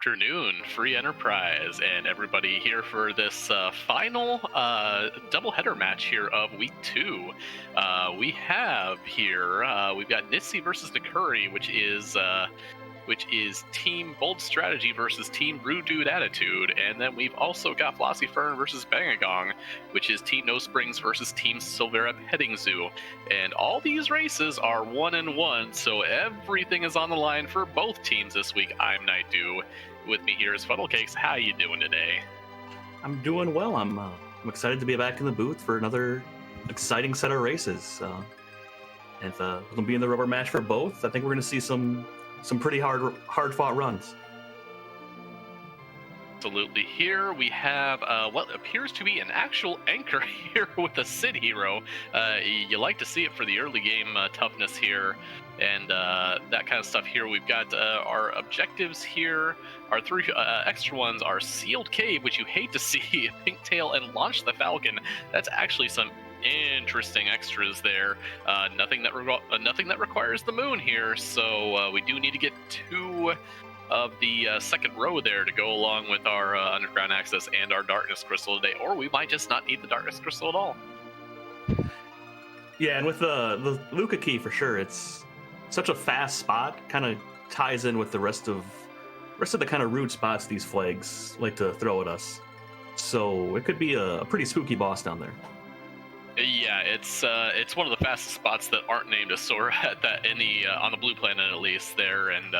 Afternoon, Free Enterprise, and everybody here for this final doubleheader match here of Week 2. We have here, we've got Nitsi versus Nakuri, which is Team Bold Strategy versus Team Rude Dude Attitude, and then we've also got Flossy Fern versus Bangagong, which is Team No Springs versus Team Silverep Petting Zoo. And all these races are 1-1, so everything is on the line for both teams this week. I'm Night Dew. With me here is Funnel Cakes. How you doing today? I'm doing well. I'm excited to be back in the booth for another exciting set of races. And we're gonna be in the rubber match for both. I think we're gonna see some pretty hard fought runs. Absolutely. Here we have what appears to be an actual anchor here with a Sid hero. You like to see it for the early game toughness here and that kind of stuff here. We've got our objectives here. Our three extra ones are Sealed Cave, which you hate to see, Pinktail, and Launch the Falcon. That's actually some interesting extras there. Nothing that requires the moon here, so we do need to get two of the second row there to go along with our underground access and our darkness crystal today, or we might just not need the darkness crystal at all. Yeah, and with the Luca key for sure, it's such a fast spot, kind of ties in with the rest of the kind of rude spots these flags like to throw at us. So it could be a pretty spooky boss down there. Yeah, it's one of the fastest spots that aren't named Asura at that on the blue planet at least there, and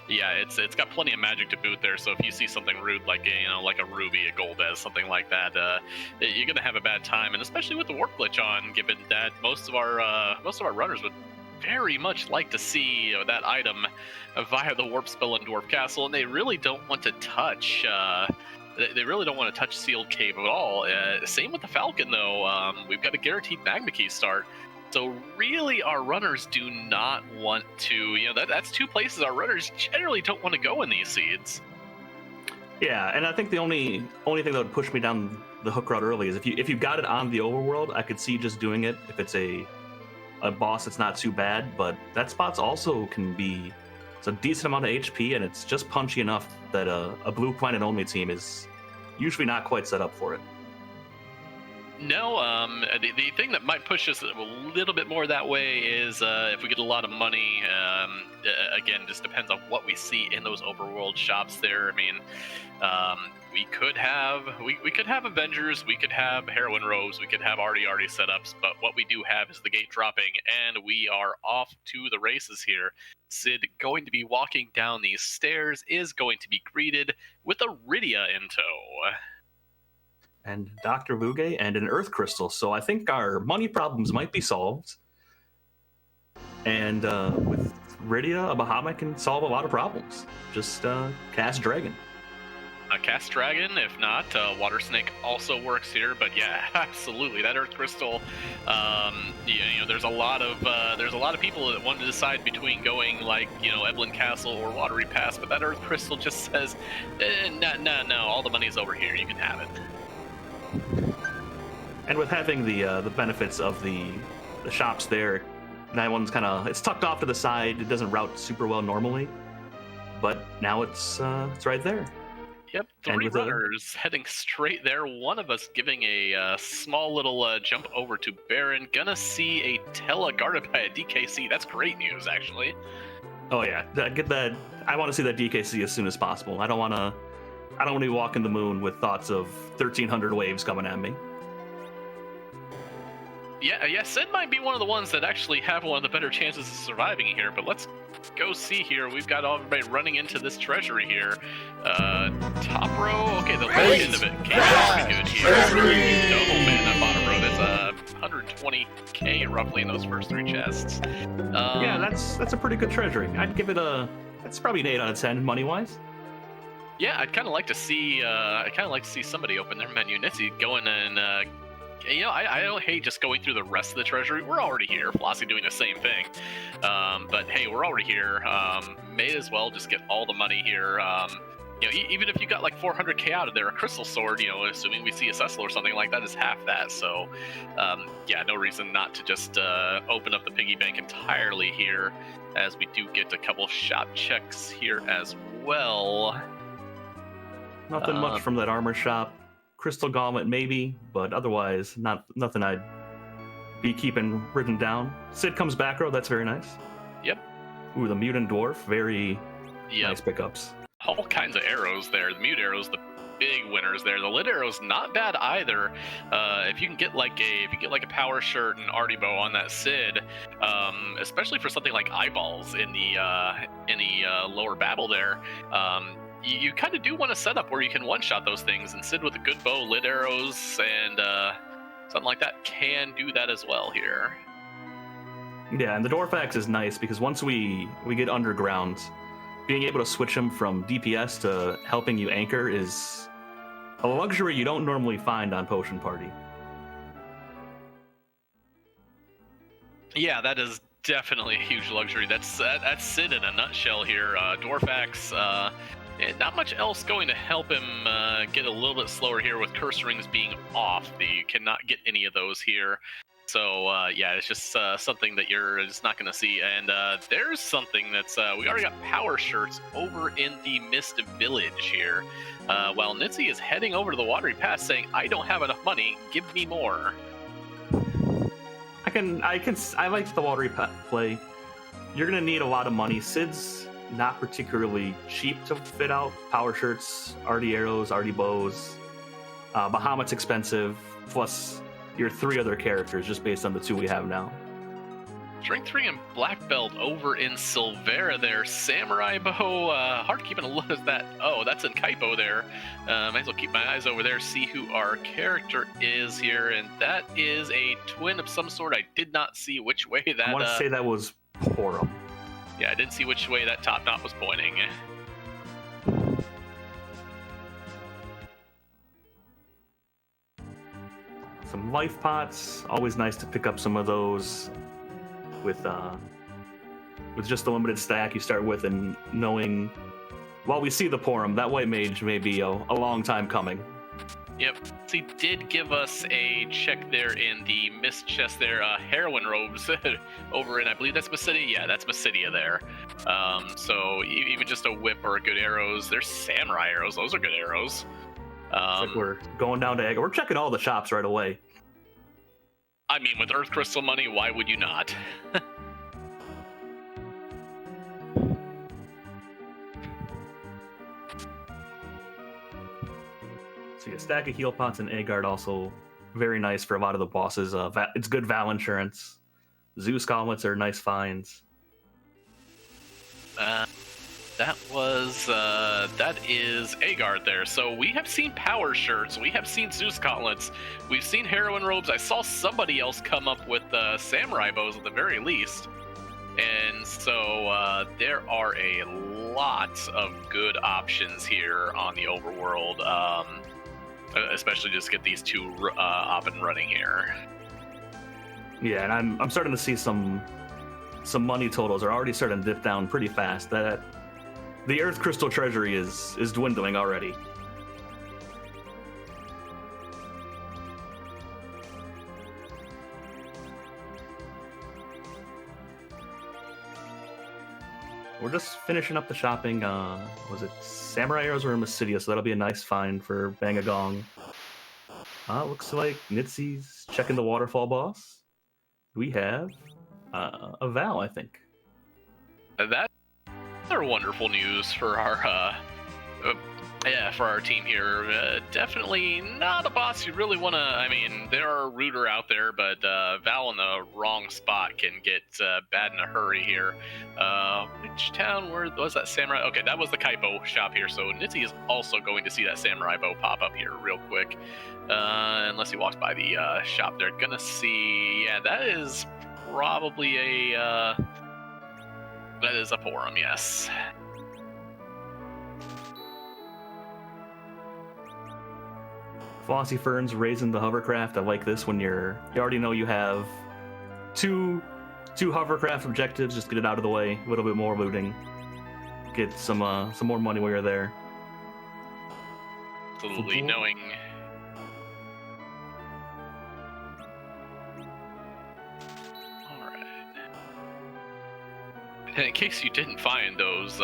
yeah, it's got plenty of magic to boot there. So if you see something rude like like a ruby, a Goldes, something like that, you're gonna have a bad time, and especially with the warp glitch on, given that most of our runners would very much like to see that item via the warp spell in Dwarf Castle, and they really don't want to touch. They really don't want to touch Sealed Cave at all. Same with the Falcon, though. We've got a guaranteed Magma Key start. So really, our runners do not want to... that's two places our runners generally don't want to go in these seeds. Yeah, and I think the only thing that would push me down the hook route early is if you've got it on the overworld, I could see just doing it if it's a boss that's not too bad. But that spot's also can be... It's a decent amount of HP, and it's just punchy enough that a blue planet only team is usually not quite set up for it. No, the thing that might push us a little bit more that way is if we get a lot of money. Again, just depends on what we see in those overworld shops there. I mean, we could have Avengers, we could have Heroine robes, we could have arty setups, but what we do have is the gate dropping, and we are off to the races here. Sid, going to be walking down these stairs, is going to be greeted with a Rydia in tow. And Dr. Vuge and an Earth Crystal, so I think our money problems might be solved. And with Rydia, a Bahamut can solve a lot of problems. Just cast Dragon. Cast Dragon, if not, Water Snake also works here, but yeah, absolutely, that Earth Crystal, there's a lot of people that want to decide between going like, Eblan Castle or Watery Pass, but that Earth Crystal just says, no, all the money's over here, you can have it. And with having the benefits of the shops there, that one's it's tucked off to the side, it doesn't route super well normally, but now it's right there. Yep, three runners heading straight there. One of us giving a small little jump over to Baron. Gonna see a Tela guarded by a DKC. That's great news, actually. Oh yeah, get that. I want to see that DKC as soon as possible. I don't want to be walking the moon with thoughts of 1,300 waves coming at me. Yeah, Sid might be one of the ones that actually have one of the better chances of surviving here, but let's go see here. We've got everybody running into this treasury here. Top row, okay, the low end of it came out pretty good here. Double man, that bottom row, that's 120k roughly in those first three chests. Yeah, that's a pretty good treasury. I'd give it that's probably an 8 out of 10 money-wise. Yeah, I'd kind of like to see somebody open their menu. Nitsi going and I don't hate just going through the rest of the treasury. We're already here. Flossy doing the same thing. But hey, we're already here. May as well just get all the money here. Even if you got like 400k out of there, a crystal sword, assuming we see a Cecil or something like that, is half that. So, yeah, no reason not to just open up the piggy bank entirely here, as we do get a couple shop checks here as well. Nothing much from that armor shop. Crystal Gauntlet maybe, but otherwise nothing I'd be keeping written down. Sid comes back row, that's very nice. Yep. Ooh, the Mutant Dwarf, very nice pickups. All kinds of arrows there. The mute arrows, the big winners there. The lit arrows, not bad either. If you can get like a power shirt and arty bow on that Sid, especially for something like eyeballs in the lower battle there, you kind of do want a setup where you can one-shot those things, and Sid with a good bow, lit arrows, and something like that can do that as well here. Yeah, and the Dwarf Axe is nice because once we get underground, being able to switch him from DPS to helping you anchor is a luxury you don't normally find on Potion Party. Yeah, that is definitely a huge luxury. That's Sid in a nutshell here. Dwarf Axe, not much else going to help him get a little bit slower here with curse rings being off. You cannot get any of those here. So, yeah, it's just something that you're just not going to see. And there's something that's... we already got power shirts over in the Mist Village here. While Nitzy is heading over to the Watery Pass saying, I don't have enough money, give me more. I like the Watery Pass play. You're going to need a lot of money. Sid's not particularly cheap to fit out. Power shirts, arty arrows, arty bows. Bahamut's expensive, plus your 3 other characters just based on the 2 we have now. Strength 3 and Black Belt over in Silvera there. Samurai Bow, hard keeping a look at that. Oh, that's in Kaipo there. Might as well keep my eyes over there, see who our character is here. And that is a twin of some sort. I did not see which way that... I want to say that was Porum. Yeah, I didn't see which way that top knot was pointing. Some life pots, always nice to pick up some of those with just the limited stack you start with, and knowing while we see the Porum, that white mage may be a long time coming. Yep, so he did give us a check there in the mist chest there, heroin robes over in, I believe that's Massidia. Yeah, that's Massidia there. So even just a whip or a good arrows, there's samurai arrows, those are good arrows. It's like we're going down to Egg. We're checking all the shops right away. I mean, with Earth Crystal money, why would you not? So yeah, stack of heal pots and Agard also very nice for a lot of the bosses. It's good Val insurance. Zeus gauntlets are nice finds. That is Agard there. So we have seen power shirts, we have seen Zeus gauntlets, we've seen heroin robes. I saw somebody else come up with samurai bows at the very least. And so there are a lot of good options here on the overworld, especially just get these 2 up and running here. Yeah, and I'm starting to see some money totals are already starting to dip down pretty fast. That the Earth Crystal Treasury is dwindling already. We're just finishing up the shopping. Was it Samurai Arrows or Massidia? So that'll be a nice find for Bang a Gong. Looks like Nitsy's checking the waterfall boss. We have a Val, I think. That's wonderful news for our team here. Definitely not a boss you really want to... I mean, there are Rooter out there, but Val in the wrong spot can get bad in a hurry here. Which town was that samurai? Okay, that was the Kaipo shop here, so Nitzy is also going to see that samurai bow pop up here real quick. Unless he walks by the shop there. Gonna see... Yeah, that is probably a... that is a Porum, yes. Flossy Ferns raising the hovercraft. I like this when you already know you have two hovercraft objectives. Just get it out of the way. A little bit more looting. Get some more money while you're there. Absolutely, knowing. All right. And in case you didn't find those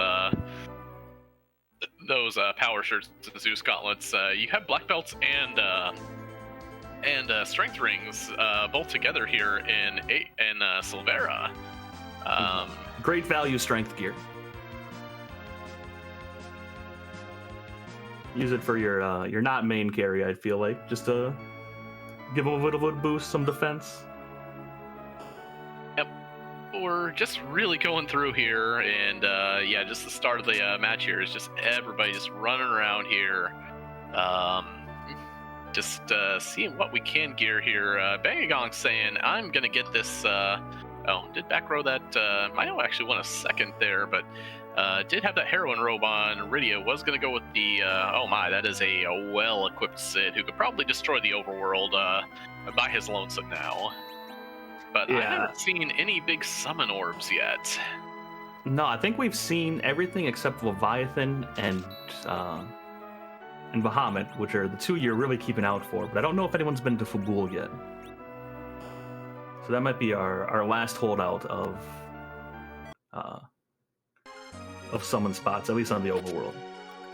those power shirts and Zeus gauntlets. You have black belts and strength rings both together here in Silvera. Great value strength gear. Use it for your not main carry, I feel like. Just to give them a little bit of boost, some defense. Yep. We're just really going through here, and yeah, just the start of the match here is just everybody just running around here. Just seeing what we can gear here. Bangagong saying, I'm going to get this... oh, did back row that... Milo actually won a second there, but did have that heroin robe on. Rydia was going to go with the... oh my, that is a well-equipped Sid who could probably destroy the overworld by his lonesome now. But yeah. I haven't seen any big summon orbs yet. No, I think we've seen everything except Leviathan and Bahamut, which are the two you're really keeping out for. But I don't know if anyone's been to Fabul yet. So that might be our last holdout of summon spots, at least on the overworld.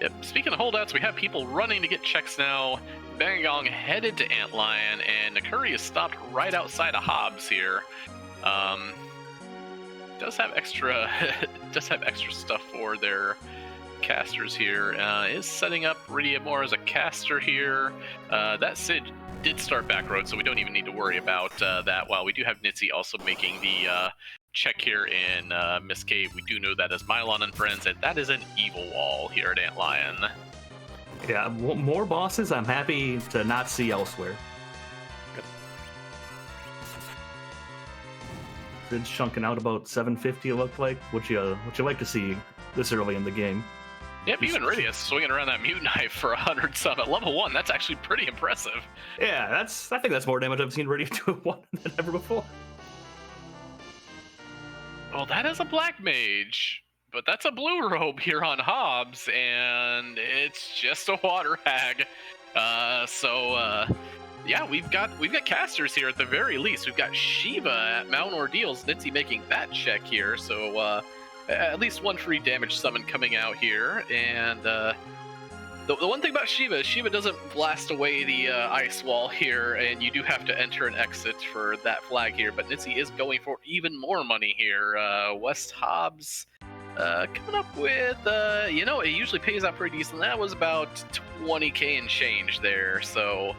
Yep. Speaking of holdouts, we have people running to get checks now. Bangagong headed to Antlion, and Nakuri is stopped right outside of Hobbs here. Does have extra stuff for their casters here. Is setting up Rydia more as a caster here. That Sid did start back road, so we don't even need to worry about that. While we do have Nitzy also making the check here in Mistcave, we do know that as Mylon and friends, and that is an evil wall here at Antlion. Yeah, more bosses I'm happy to not see elsewhere. Sid's chunking out about 750, it looked like. What you like to see this early in the game. Yep, even Rydia swinging around that mute knife for 100 sub at level 1. That's actually pretty impressive. Yeah, I think that's more damage I've seen Rydia do at 1 than ever before. Well, that is a black mage, but that's a blue robe here on Hobbs, and it's just a water hag. Yeah, we've got casters here at the very least. We've got Shiva at Mount Ordeals, Nitzy making that check here, so at least one free damage summon coming out here. And the one thing about Shiva is Shiva doesn't blast away the ice wall here, and you do have to enter and exit for that flag here. But Nitzy is going for even more money here. West Hobbs coming up with, it usually pays out pretty decent. That was about 20k and change there, so...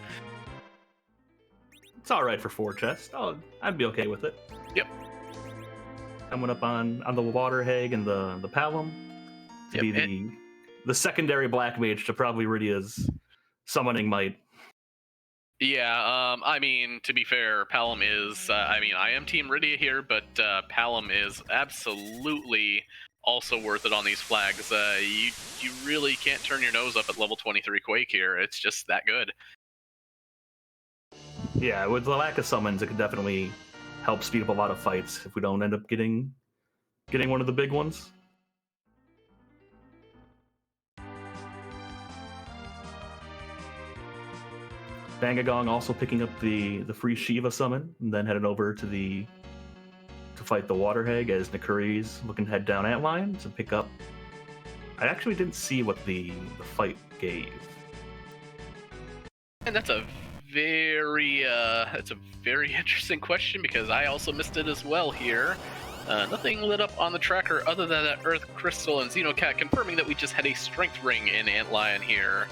It's all right for 4 chests. I'd be okay with it. Yep. Coming up on the Water Hag and the Palom to be the secondary black mage to probably Rydia's summoning might. Yeah, I mean, to be fair, Palom is, I am Team Rydia here, but Palom is absolutely also worth it on these flags. You really can't turn your nose up at level 23 Quake here. It's just that good. Yeah, with the lack of summons, it could definitely help speed up a lot of fights if we don't end up getting one of the big ones. Bangagong also picking up the free Shiva summon, and then headed over to fight the Water Hag as Nakuri's looking to head down Antlion to pick up. I actually didn't see what the fight gave. And that's a very interesting question, because I also missed it as well here. Nothing lit up on the tracker other than that Earth Crystal and Xenocat confirming that we just had a Strength Ring in Antlion here.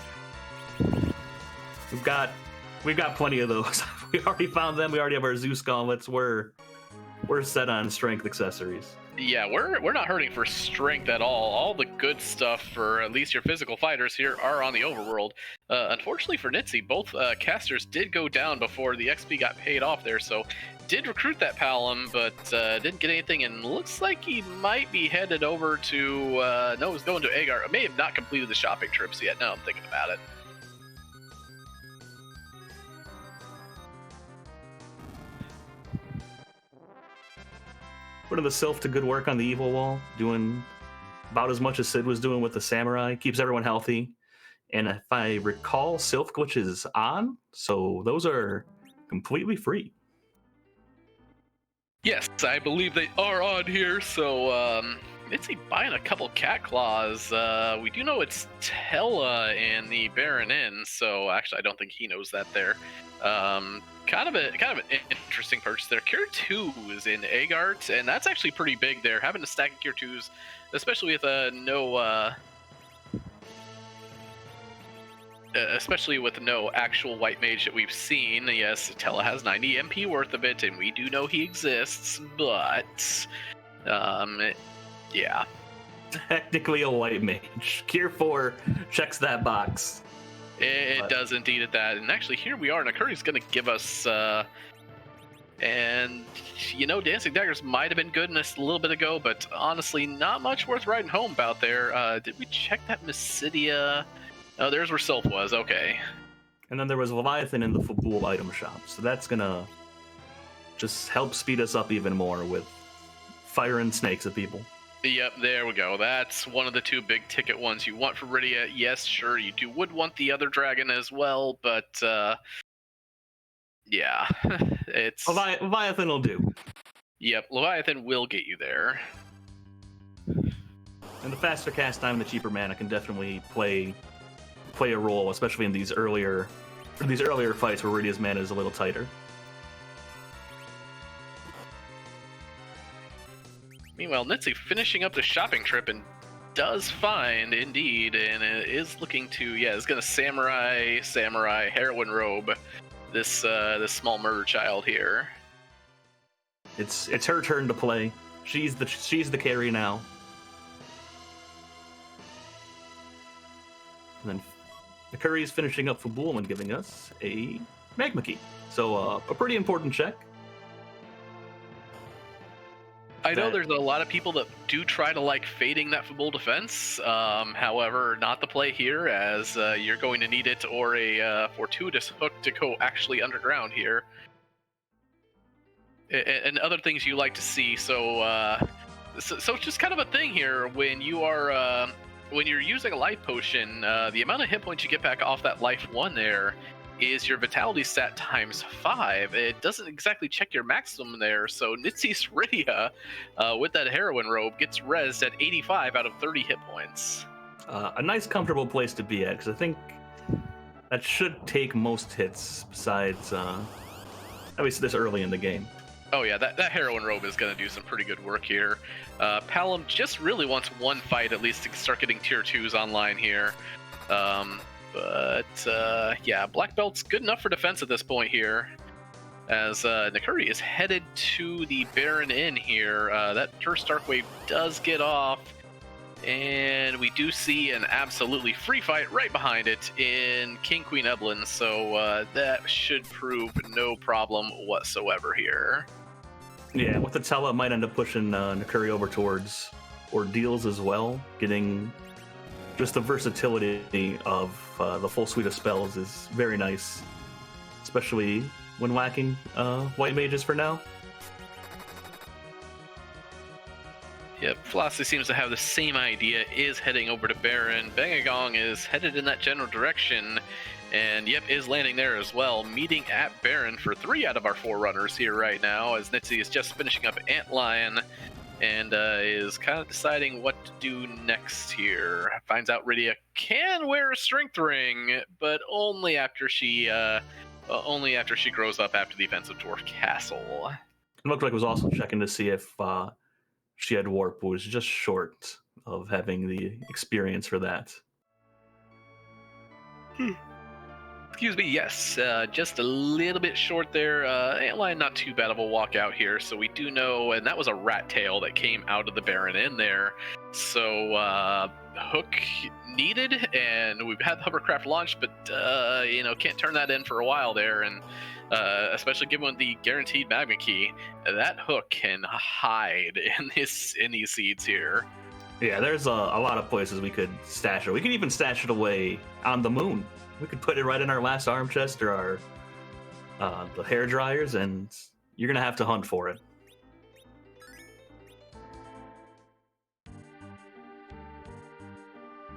We've got plenty of those. We already found them. We already have our Zeus gauntlets. We're set on strength accessories. Yeah, we're not hurting for strength at all. All the good stuff for at least your physical fighters here are on the overworld. Unfortunately for Nitzy, both casters did go down before the XP got paid off there, so did recruit that Palom, but didn't get anything, and looks like he might be headed over to... no, he's going to Agar. May have not completed the shopping trips yet, now I'm thinking about it. Putting the Sylph to good work on the evil wall, doing about as much as Sid was doing with the samurai, keeps everyone healthy. And if I recall, Sylph glitch is on, so those are completely free. Yes, I believe they are on here, so Mitzi buying a couple cat claws. We do know it's Tella in the Baron Inn, so actually I don't think he knows that there. Kind of an interesting purchase there. Cure 2s in Agart, and that's actually pretty big there. Having a stack of Cure 2s, especially with especially with no actual white mage that we've seen. Yes, Tella has 90 MP worth of it, and we do know he exists, but yeah. Technically a white mage. Cure 4 checks that box. It does indeed at that. And actually, here we are. Nakuri's going to give us... and, Dancing Daggers might have been good in a little bit ago, but honestly, not much worth writing home about there. Did we check that Mysidia? Oh, there's where Sylph was. Okay. And then there was Leviathan in the Fabul item shop. So that's going to just help speed us up even more with firing snakes at people. Yep, there we go. That's one of the 2 big ticket ones you want for Rydia. Yes, sure, you would want the other dragon as well, but yeah, it's... Leviathan will do. Yep, Leviathan will get you there. And the faster cast time, the cheaper mana can definitely play a role, especially in these earlier fights where Rydia's mana is a little tighter. Meanwhile, Nitsi finishing up the shopping trip and does find, indeed, and it is looking to, is going to samurai heroine robe this small murder child here. It's her turn to play. She's the carry now. And then Nakuri's finishing up Fabul and giving us a Magma Key. So a pretty important check. I know there's a lot of people that do try to fading that Fabul defense. However, not the play here, as you're going to need it or a fortuitous hook to go actually underground here. And other things you like to see. So it's just kind of a thing here when you are when you're using a life potion. The amount of hit points you get back off that life 1 there is your vitality stat times 5. It doesn't exactly check your maximum there, so Nitsi's Rydia with that heroine robe gets rezzed at 85 out of 30 hit points. A nice comfortable place to be at, because I think that should take most hits besides at least this early in the game. Oh yeah, that heroine robe is going to do some pretty good work here. Palom just really wants one fight at least to start getting tier 2s online here. But Black Belt's good enough for defense at this point here, as Nakuri is headed to the Baron Inn here. That first Dark Wave does get off, and we do see an absolutely free fight right behind it in King Queen Eblan, so that should prove no problem whatsoever here. Yeah, with the Tella, might end up pushing Nakuri over towards Ordeals as well, getting... Just the versatility of the full suite of spells is very nice, especially when lacking white mages for now. Yep, Flossie seems to have the same idea, is heading over to Baron. Bangagong is headed in that general direction, and is landing there as well, meeting at Baron for 3 out of our 4 runners here right now, as Nitsi is just finishing up Antlion, and is kind of deciding what to do next here. Finds out Rydia can wear a strength ring, but only after she grows up after the events of Dwarf Castle. It looked like it was also checking to see if she had warp, but was just short of having the experience for that. Excuse me, yes, just a little bit short there. Antlion, not too bad of a walkout here, so we do know, and that was a rat tail that came out of the Baron Inn there. So, hook needed, and we've had the hovercraft launched, but, can't turn that in for a while there, and especially given the guaranteed magma key, that hook can hide in these seeds here. Yeah, there's a lot of places we could stash it. We could even stash it away on the moon. We could put it right in our last arm chest or our the hair dryers, and you're gonna have to hunt for it.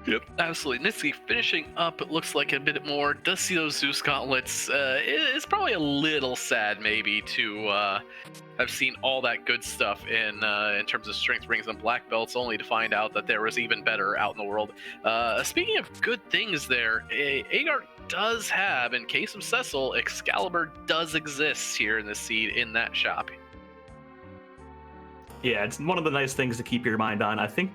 Yep, absolutely. Nitsky finishing up, it looks like a bit more. Does see those Zeus gauntlets. It's probably a little sad, maybe, to have seen all that good stuff in terms of strength rings and black belts, only to find out that there was even better out in the world. Speaking of good things, there, Agar does have, in case of Cecil, Excalibur does exist here in the seed in that shop. Yeah, it's one of the nice things to keep your mind on. I think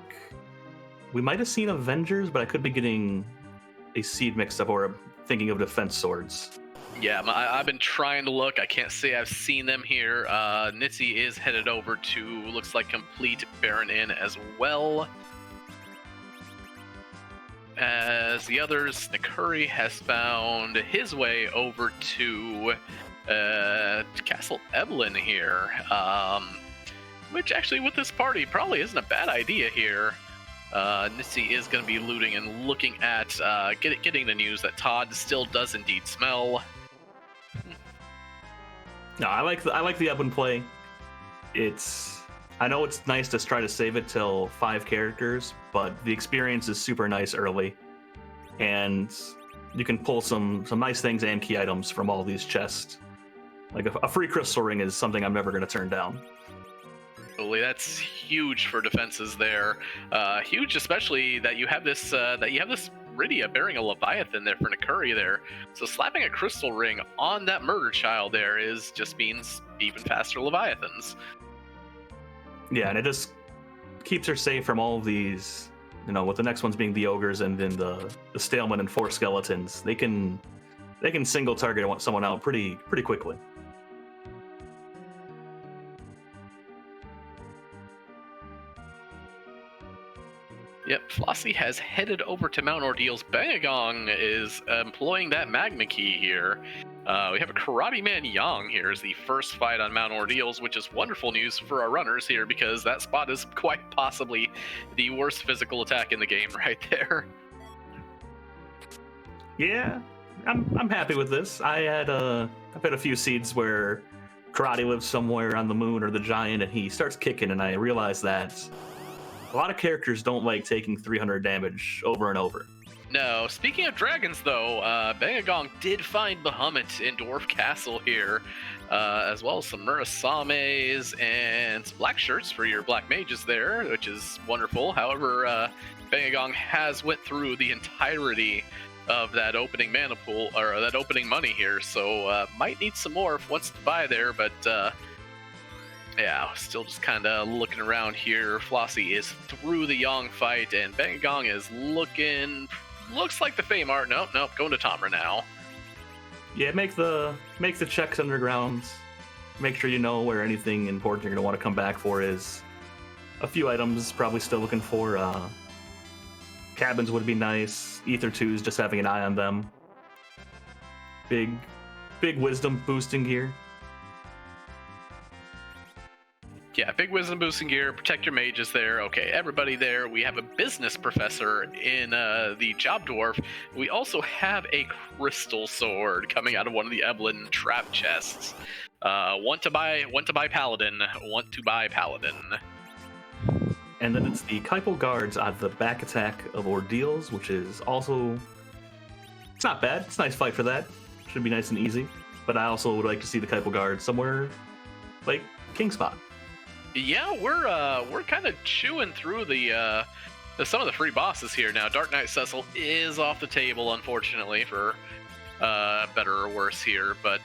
we might have seen Avengers, but I could be getting a seed mixed up or thinking of defense swords. Yeah, I've been trying to look. I can't say I've seen them here. Nitzy is headed over to, looks like, complete Baron Inn as well. As the others, Nikuri has found his way over to Castle Eblan here. Which actually, with this party, probably isn't a bad idea here. Nitsy is going to be looting and looking at getting the news that Todd still does indeed smell. No, I like the Eblan play. I know it's nice to try to save it till 5 characters, but the experience is super nice early, and you can pull some nice things and key items from all these chests. Like a free crystal ring is something I'm never going to turn down. That's huge for defenses there. Huge, especially that you have this Rydia bearing a Leviathan there for Nikuri there. So slapping a crystal ring on that murder child there just means even faster Leviathans. Yeah, and it just keeps her safe from all of these. With the next ones being the ogres and then the Staleman and 4 skeletons, they can single target someone out pretty quickly. Yep, Flossie has headed over to Mount Ordeals. Bangagong is employing that Magma Key here. We have a Karate Man Yang here as the first fight on Mount Ordeals, which is wonderful news for our runners here because that spot is quite possibly the worst physical attack in the game right there. Yeah, I'm happy with this. I've had a few seeds where Karate lives somewhere on the moon or the giant, and he starts kicking, and I realize that a lot of characters don't like taking 300 damage over and over. No, speaking of dragons, though, Bangagong did find Bahamut in Dwarf Castle here, as well as some Murasames and some black shirts for your black mages there, which is wonderful. However, Bangagong has went through the entirety of that opening mana pool, or that opening money here, so might need some more if wants to buy there, but yeah, still just kind of looking around here. Flossie is through the Yang fight, and Bangagong is looks like the Fame Art. Nope, going to Tomra now. Yeah, make the checks underground. Make sure you know where anything important you're going to want to come back for is. A few items probably still looking for. Cabins would be nice. Ether 2s, just having an eye on them. Big wisdom boosting gear. Yeah, big wisdom boosting gear, protect your mages there. Okay, everybody there. We have a business professor in the job dwarf. We also have a crystal sword coming out of one of the Eblan trap chests. Want to buy paladin. And then it's the Kaipo guards on the back attack of Ordeals, which is also, it's not bad. It's a nice fight for that. Should be nice and easy. But I also would like to see the Kaipo guards somewhere like King Spot. Yeah, we're kind of chewing through the some of the free bosses here now. Dark Knight Cecil is off the table, unfortunately, for better or worse here. But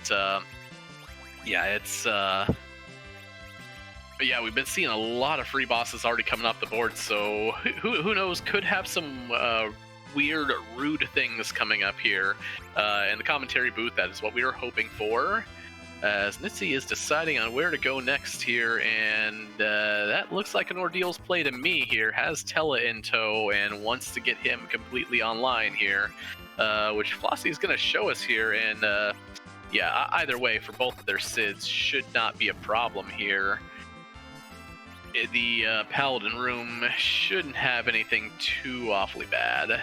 yeah, it's yeah, we've been seeing a lot of free bosses already coming off the board. So who knows? Could have some weird, rude things coming up here in the commentary booth. That is what we were hoping for. As Nitzy is deciding on where to go next here, and that looks like an Ordeals play to me here. Has Tella in tow and wants to get him completely online here, which Flossie is going to show us here. And yeah, either way, for both of their Sids, should not be a problem here. The Paladin room shouldn't have anything too awfully bad.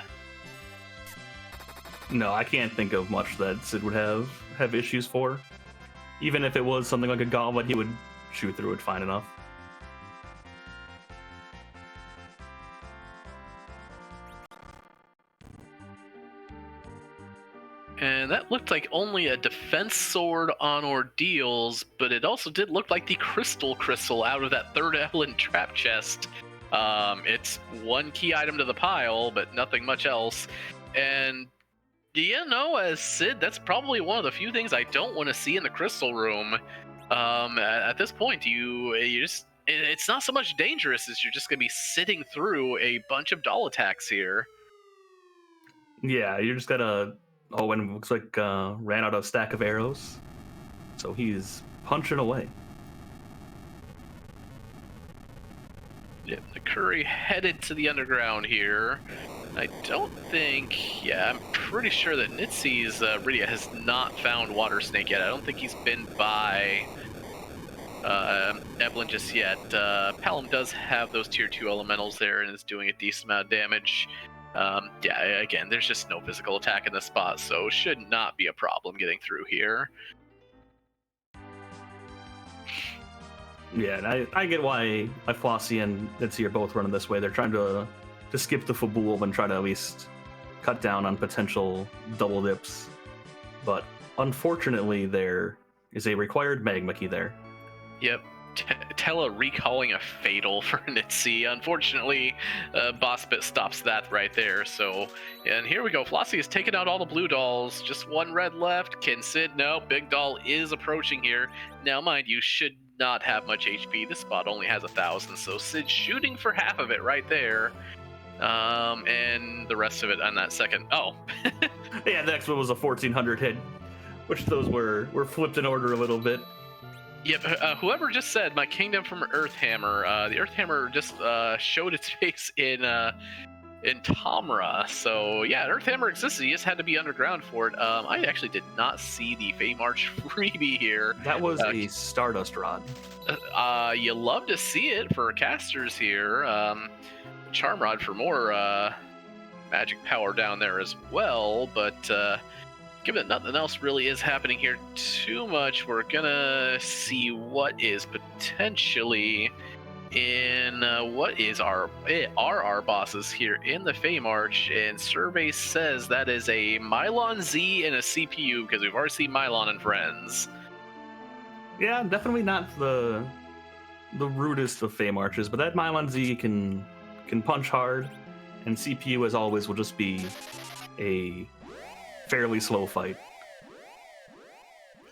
No, I can't think of much that Sid would have issues for. Even if it was something like a gauntlet, he would shoot through it fine enough. And that looked like only a defense sword on Ordeals, but it also did look like the crystal out of that third Evelyn trap chest. It's one key item to the pile, but nothing much else. And as Sid, that's probably one of the few things I don't want to see in the crystal room. At this point, it's not so much dangerous as you're just going to be sitting through a bunch of doll attacks here. Yeah, you're just gonna. Oh, and it looks like ran out of stack of arrows, so he's punching away. Yep, the Curry headed to the underground here. I don't think. Yeah, I'm pretty sure that Nitsy's Rydia has not found Water Snake yet. I don't think he's been by Eblan just yet. Palom does have those tier 2 elementals there and is doing a decent amount of damage. Yeah, again, there's just no physical attack in this spot, so should not be a problem getting through here. Yeah, and I get why Flossie and Nitsi are both running this way. They're trying to skip the Fabul and try to at least cut down on potential double dips. But unfortunately, there is a required magma key there. Yep. Tella recalling a fatal for Nitsi. Unfortunately, Bossbit stops that right there. So, and here we go. Flossie has taken out all the blue dolls. Just one red left. Can Sid? No. Big doll is approaching here. Now, mind you, should not have much HP. This spot only has 1,000. So Sid's shooting for half of it right there. And the rest of it on that second. Oh. Yeah, the next one was a 1,400 hit, which those were flipped in order a little bit. Yep, whoever just said my kingdom from Earthhammer, the Earthhammer just showed its face in Tamra. So yeah, Earthhammer existed. You just had to be underground for it. I actually did not see the Feymarch freebie here. That was a Stardust Rod. You love to see it for casters here. Charm Rod for more magic power down there as well, but given that nothing else really is happening here too much, we're gonna see what is potentially in what is our bosses here in the Feymarch, and survey says that is a Mylon Z and a CPU, because we've already seen Mylon and friends. Yeah, definitely not the rudest of Feymarches, but that Mylon Z can punch hard, and CPU as always will just be a fairly slow fight.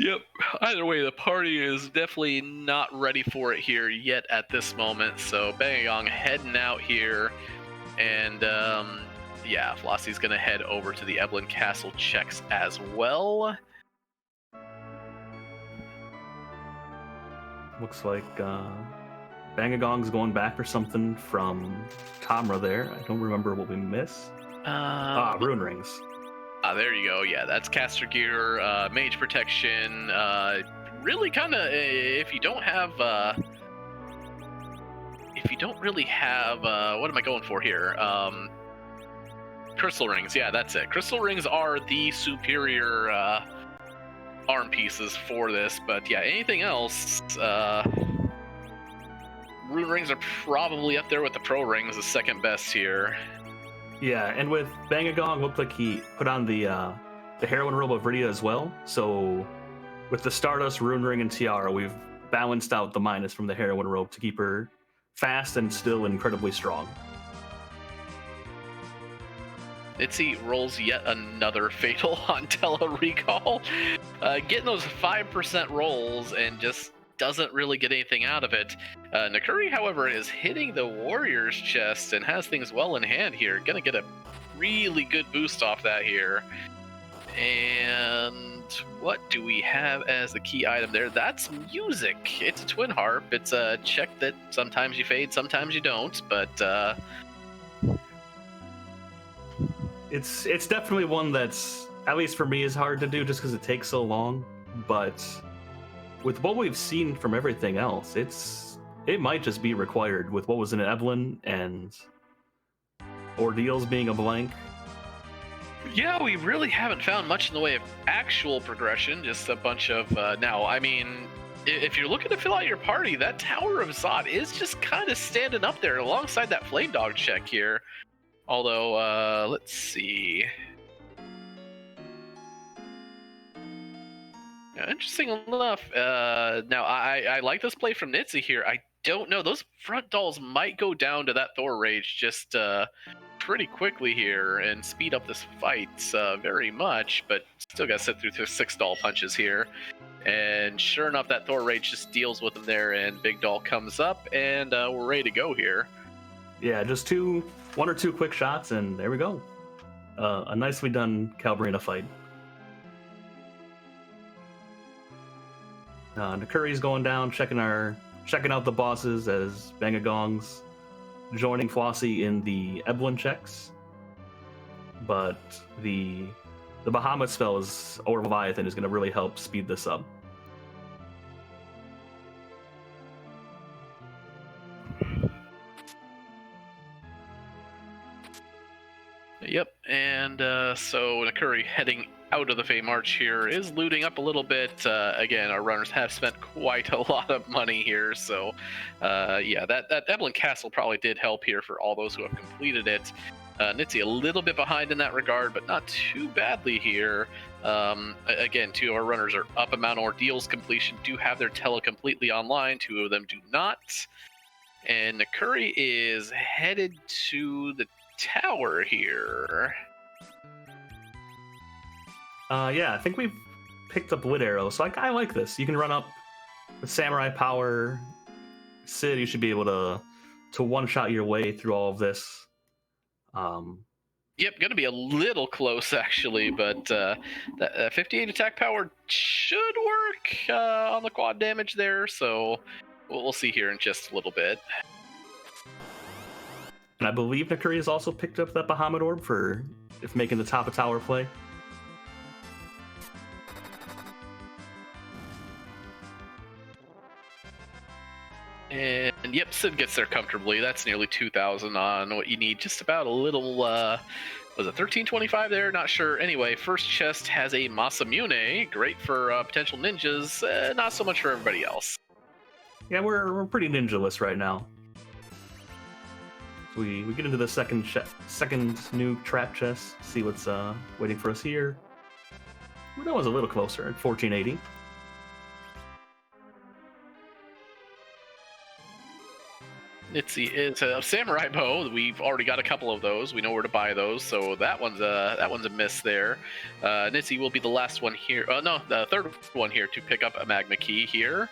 Yep. Either way, the party is definitely not ready for it here yet at this moment. So Bangagong heading out here, and yeah, Flossie's gonna head over to the Eblan Castle checks as well. Looks like Bangagong's going back for something from Tamra there. I don't remember what we missed. Rune Rings. There you go. Yeah, that's caster gear, mage protection. Really, kind of, if you don't really have, what am I going for here? Crystal rings. Yeah, that's it. Crystal rings are the superior arm pieces for this. But yeah, anything else, rune rings are probably up there with the pro rings, the second best here. Yeah, and with Bangagong, looked like he put on the heroine robe of Rydia as well. So with the Stardust, Rune Ring, and Tiara, we've balanced out the minus from the heroine robe to keep her fast and still incredibly strong. Itzy rolls yet another fatal on Tele Recall. Getting those 5% rolls and just doesn't really get anything out of it. Nakuri, however, is hitting the Warrior's chest and has things well in hand here. Gonna get a really good boost off that here. And what do we have as the key item there? That's music. It's a twin harp. It's a check that sometimes you fade, sometimes you don't, but it's definitely one that's, at least for me, is hard to do just because it takes so long. But with what we've seen from everything else, it might just be required with what was in Eblan and Ordeals being a blank. Yeah, we really haven't found much in the way of actual progression, just a bunch of, now, I mean, if you're looking to fill out your party, that Tower of Zod is just kind of standing up there alongside that Flame Dog check here. Although, let's see. Yeah, interesting enough. Now, I like this play from Nitzy here. I don't know. Those front dolls might go down to that Thor Rage just pretty quickly here and speed up this fight very much, but still got to sit through 6 doll punches here. And sure enough, that Thor Rage just deals with him there, and Big Doll comes up, and we're ready to go here. Yeah, just one or two quick shots, and there we go. A nicely done Calbrina fight. Nakuri's going down, checking out the bosses as Bangagong's joining Flossie in the Eblan checks. But the Bahamut spell or Leviathan is going to really help speed this up. Yep, and so Nakuri heading out of the Fey March here is looting up a little bit. Again, our runners have spent quite a lot of money here, so yeah, that Eblan Castle probably did help here for all those who have completed it. Nitzy a little bit behind in that regard, but not too badly here. Again, 2 of our runners are up. Amount Ordeal's completion do have their tele completely online. 2 of them do not. And Nakuri is headed to the tower here. Yeah, I think we've picked up Lit Arrow, so I like this. You can run up with Samurai Power. Sid, you should be able to one-shot your way through all of this. Yep, going to be a little close actually, but that 58 attack power should work on the quad damage there, so we'll see here in just a little bit. And I believe Nakuri has also picked up that Bahamut Orb for if making the top of tower play. And yep, Sid gets there comfortably. That's nearly 2,000 on what you need. Just about a little, was it 1325 there? Not sure. Anyway, first chest has a Masamune. Great for potential ninjas. Not so much for everybody else. Yeah, we're pretty ninja-less right now. So we get into the second new trap chest. See what's waiting for us here. Well, that was a little closer at 1480. Nitzy is a samurai bow. We've already got a couple of those. We know where to buy those, so that one's a miss there. Nitzy will be the last one here. No, the third one here to pick up a magma key here.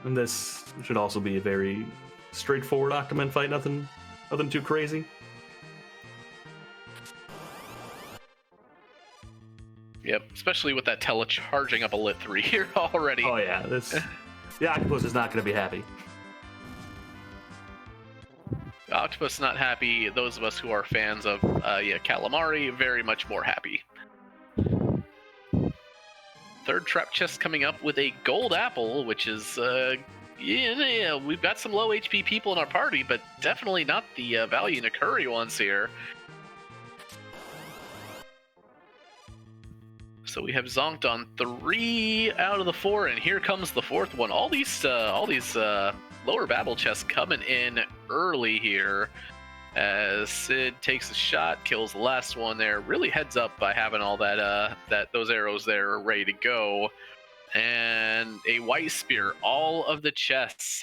And this should also be a very straightforward Octoman fight. Nothing too crazy. Yep, especially with that tele charging up a lit 3 here already. Oh yeah, the Octopus is not going to be happy. Octopus not happy. Those of us who are fans of Calamari, very much more happy. Third trap chest coming up with a gold apple, which is yeah, we've got some low HP people in our party, but definitely not the value Nakuri ones here. So we have zonked on 3 out of the 4, and here comes the 4th one. All these lower battle chests coming in early here, as Sid takes a shot, kills the last one there. Really heads up by having all those arrows there ready to go. And a white spear. All of the chests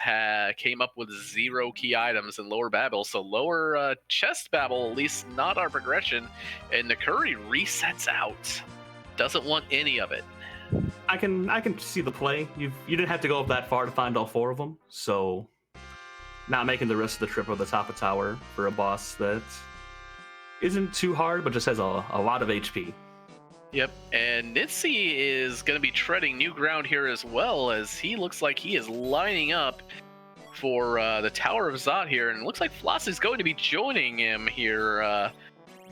came up with 0 key items in lower babel, so lower chest babel, at least not our progression. And Nakuri resets out. Doesn't want any of it. I can see the play. You didn't have to go up that far to find all 4 of them, so not making the rest of the trip of the top of tower for a boss that isn't too hard, but just has a lot of HP. Yep, and Nitzy is going to be treading new ground here as well, as he looks like he is lining up for the Tower of Zot here, and it looks like Flossie's going to be joining him here,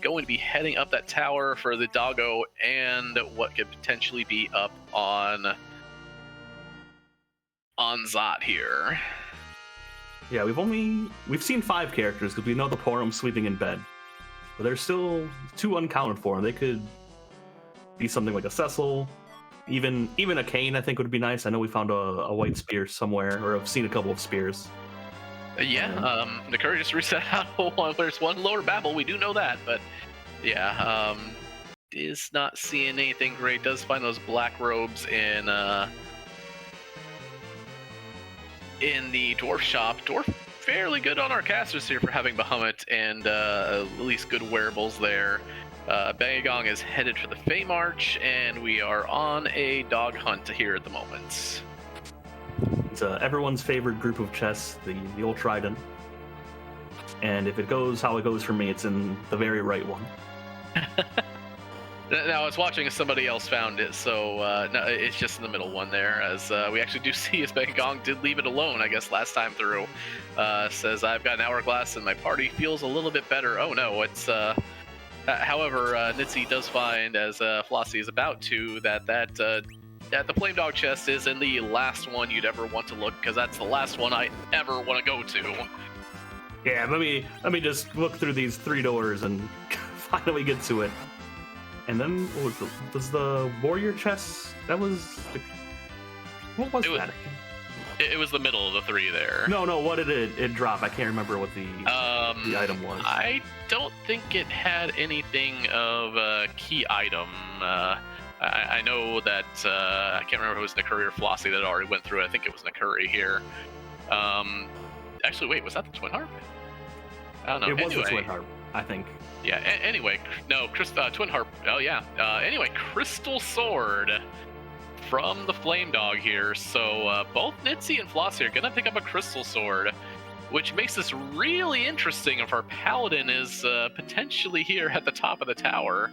going to be heading up that tower for the doggo and what could potentially be up on Zot here. Yeah, we've seen 5 characters because we know the Porum sleeping in bed, but there's still 2 uncounted for, and they could be something like a Cecil, even a Kane. I think would be nice. I know we found a white spear somewhere, or I've seen a couple of spears. Nakuri just reset out one. There's one lower babel, we do know that, but yeah, is not seeing anything great. Does find those black robes in the dwarf shop. Dwarf fairly good on our casters here for having Bahamut and at least good wearables there. Bangagong is headed for the Fey March, and we are on a dog hunt here at the moment. It's everyone's favorite group of chess, the old Trident. And if it goes how it goes for me, it's in the very right one. Now, I was watching as somebody else found it, so no, it's just in the middle one there, as we actually do see as Bangagong did leave it alone, I guess, last time through. Says, I've got an hourglass and my party feels a little bit better. Oh no, it's... however, Nitsi does find, as Flossie is about to, that the Flame Dog chest is in the last one you'd ever want to look, because that's the last one I ever want to go to. Yeah, let me just look through these 3 doors and finally get to it. And then what was the warrior chest? That was what was that? It was the middle of the 3 there. No, what did it drop? I can't remember what the item was. I don't think it had anything of a key item. I know that I can't remember if it was Nakuri or Flossie that already went through it. I think it was Nakuri here. Actually, wait, was that the Twin Harp? I don't know. It was the Twin Harp, I think. Yeah, anyway, no, Twin Harp, oh yeah. Anyway, Crystal Sword from the Flame Dog here. So both Nitsi and Flossie are going to pick up a Crystal Sword, which makes this really interesting if our Paladin is potentially here at the top of the tower.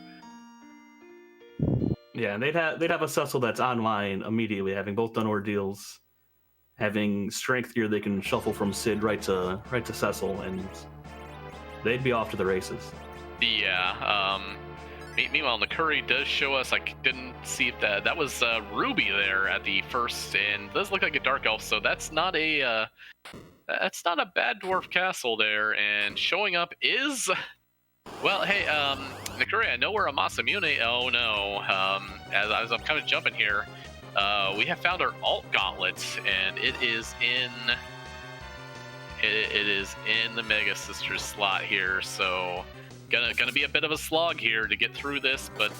Yeah, and they'd have a Cecil that's online immediately, having both done ordeals, having strength gear they can shuffle from Sid right to Cecil, and they'd be off to the races. Yeah. Meanwhile, Nakuri does show us. I didn't see if that was Ruby there at the first, and it does look like a dark elf. So that's not a bad dwarf castle there. And showing up is, well, hey, Nakuri, I know we're a Masamune. Oh no. As I'm kind of jumping here, we have found our alt gauntlet, and it is in the Mega Sisters slot here. So gonna be a bit of a slog here to get through this, but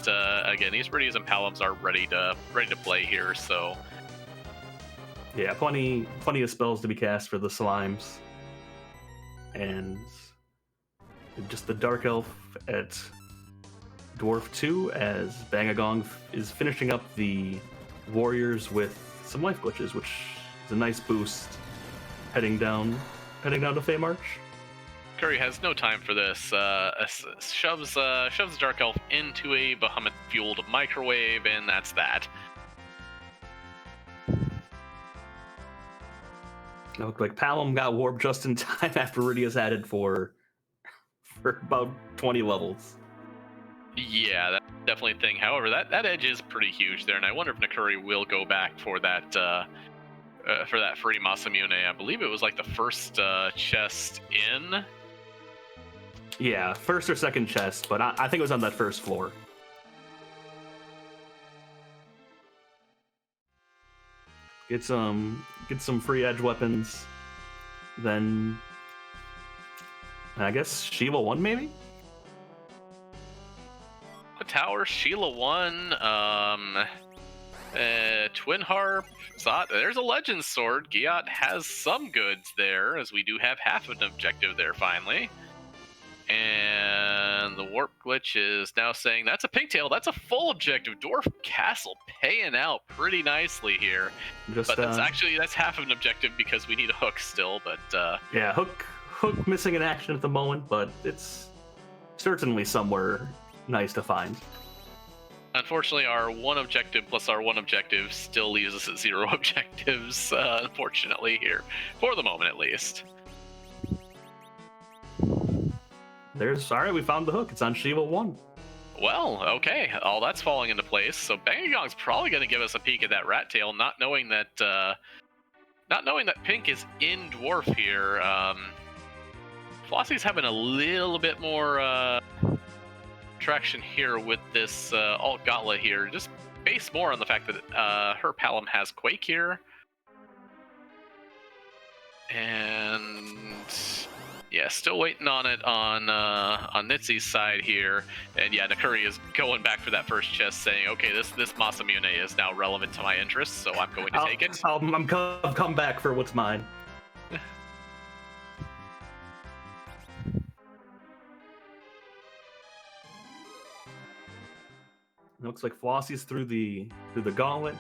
again, these Iridias and Palums are ready to play here. So yeah, plenty of spells to be cast for the slimes, and just the Dark Elf at Dwarf 2 as Bangagong is finishing up the warriors with some life glitches, which is a nice boost heading down to Fey March. Curry has no time for this. Shoves the Dark Elf into a Bahamut-fueled microwave, and that's that. It looked like Palom got warped just in time after Iridia's added for about 20 levels. Yeah, that's definitely a thing. However, that edge is pretty huge there, and I wonder if Nakuri will go back for that free Masamune. I believe it was like the first chest in. Yeah, first or second chest, but I think it was on that first floor. Get some free edge weapons, then I guess Sheila 1 maybe? The tower, Sheila 1, Twin Harp, Zot, there's a Legend Sword. Giat has some goods there, as we do have half of an objective there finally. And the warp glitch is now saying that's a pigtail. That's a full objective. Dwarf Castle paying out pretty nicely here. But that's half of an objective because we need a hook still. But yeah, hook missing in action at the moment, but it's certainly somewhere nice to find. Unfortunately, our one objective plus our one objective still leaves us at 0 objectives. Unfortunately, here for the moment at least. Alright, we found the hook. It's on Shiva 1. Well, okay. All that's falling into place. So Bangagong's probably going to give us a peek at that rat tail, not knowing that Pink is in Dwarf here. Flossie's having a little bit more traction here with this alt gauntlet here. Just based more on the fact that her Palom has Quake here. And Yeah, still waiting on it on Nitsy's side here, and yeah, Nakuri is going back for that first chest, saying, "Okay, this Masamune is now relevant to my interests, so I'm going to take it." I'm come back for what's mine. It looks like Flossie's through the gauntlet.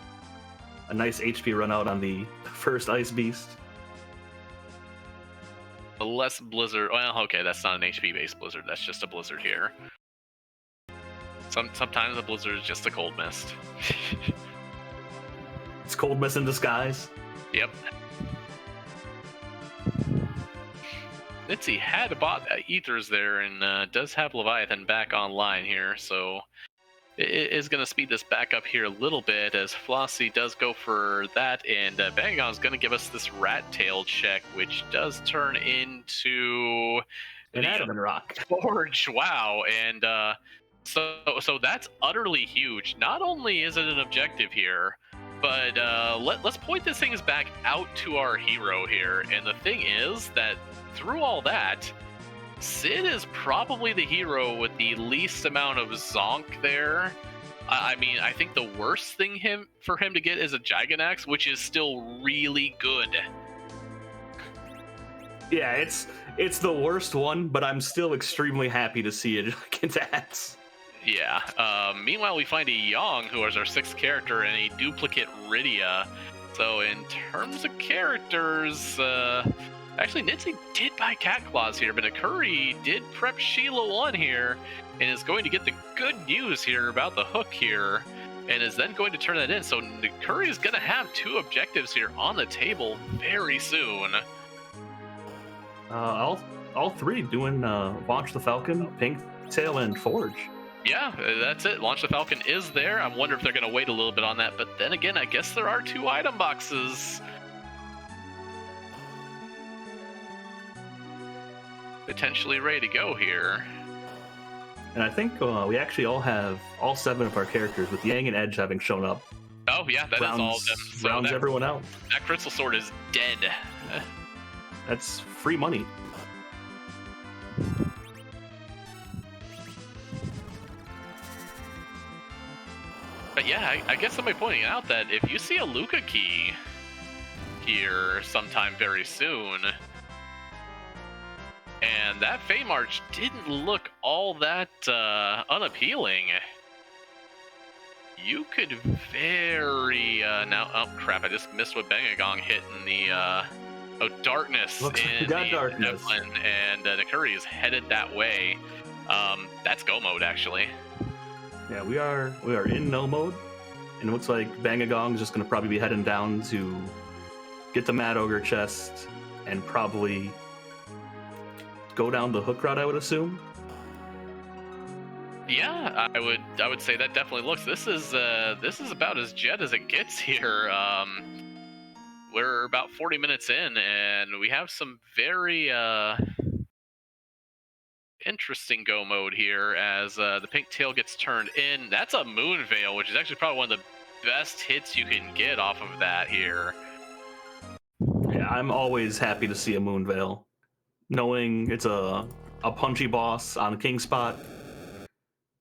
A nice HP run out on the first Ice Beast. A less blizzard. Well, okay, that's not an HP-based blizzard. That's just a blizzard here. Sometimes a blizzard is just a cold mist. It's cold mist in disguise. Yep. Nitsy had bought Ethers there and does have Leviathan back online here, so it is going to speed this back up here a little bit as Flossie does go for that, and Bangon is going to give us this Rat Tail check, which does turn into an adamant rock forge. Wow, and so that's utterly huge. Not only is it an objective here, but let's point this thing back out to our hero here. And the thing is that through all that, Sid is probably the hero with the least amount of zonk there. I mean, I think the worst thing for him to get is a Giganax, which is still really good. Yeah, it's the worst one, but I'm still extremely happy to see it against Ats. Yeah. Meanwhile, we find a Yong, who is our 6th character, and a duplicate Rydia. So in terms of characters, actually, Nitsy did buy Cat Claws here, but Nakuri did prep Sheila 1 here, and is going to get the good news here about the hook here, and is then going to turn that in. So Nakuri is going to have 2 objectives here on the table very soon. All 3 doing Launch the Falcon, Pink Tail, and Forge. Yeah, that's it. Launch the Falcon is there. I wonder if they're going to wait a little bit on that, but then again, I guess there are 2 item boxes potentially ready to go here. And I think we actually all have all 7 of our characters, with Yang and Edge having shown up. Oh yeah, that is all of them. So rounds everyone out. That Crystal Sword is dead. That's free money. But yeah, I guess somebody pointing out that if you see a Luca key here sometime very soon, and that Fey March didn't look all that unappealing, you could very now. Oh crap! I just missed what Bangagong hit in the darkness. Looks like we got darkness. Evelyn, and Nakuri is headed that way. That's go mode actually. Yeah, we are in no mode, and it looks like Bangagong is just going to probably be heading down to get the Mad Ogre chest and probably go down the hook route, I would assume. Yeah, I would say that definitely looks. This is about as jet as it gets here. We're about 40 minutes in, and we have some very interesting go mode here as the pink tail gets turned in. That's a Moon Veil, which is actually probably one of the best hits you can get off of that here. Yeah, I'm always happy to see a Moon Veil. Knowing it's a punchy boss on the king spot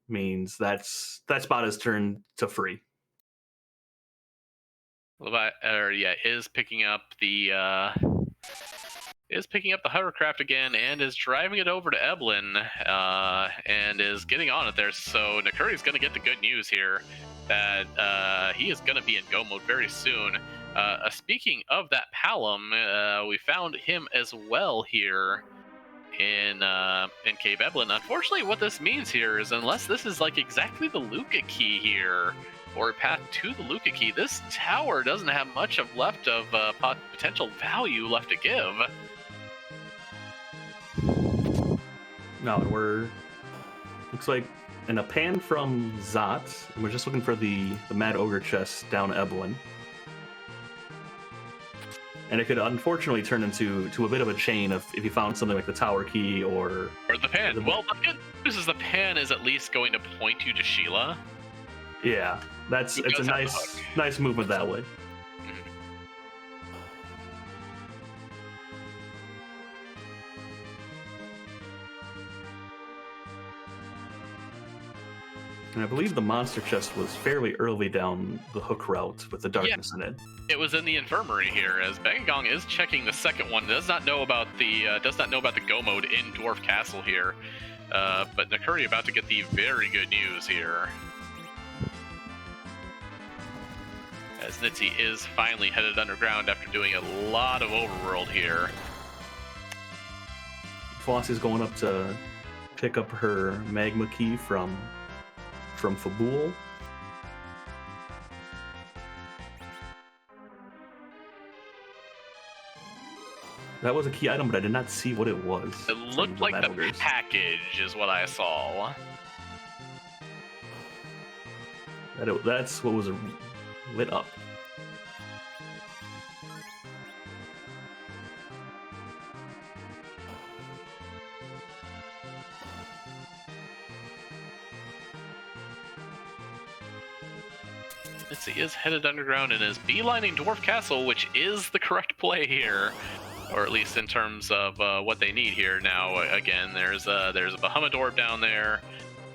means that spot is turned to free. Is picking up the hovercraft again and is driving it over to Eblan and is getting on it there. So Nakuri's going to get the good news here that he is going to be in go mode very soon. Speaking of that Palom, we found him as well here in Cave Eblan. Unfortunately, what this means here is unless this is like exactly the Luca key here, or a path to the Luca key, this tower doesn't have much left of potential value left to give. No, looks like in a pan from Zot, and we're just looking for the Mad Ogre chest down Eblan. And it could unfortunately turn into a bit of a chain if you found something like the tower key or the pan. Well, the good news is the pan is at least going to point you to Sheila. Yeah, it's a nice movement that way. Mm-hmm. And I believe the monster chest was fairly early down the hook route with the darkness in it. It was in the infirmary here, as Bangagong is checking the second one. Does not know about the go mode in Dwarf Castle here, but Nakuri about to get the very good news here, as Nitsi is finally headed underground after doing a lot of overworld here. Flossie's going up to pick up her magma key from Fabul. That was a key item, but I did not see what it was. It looked like the package is what I saw. That's what was lit up. He is headed underground and is beelining Dwarf Castle, which is the correct play here, or at least in terms of what they need here. Now, again, there's a Bahamut Orb down there,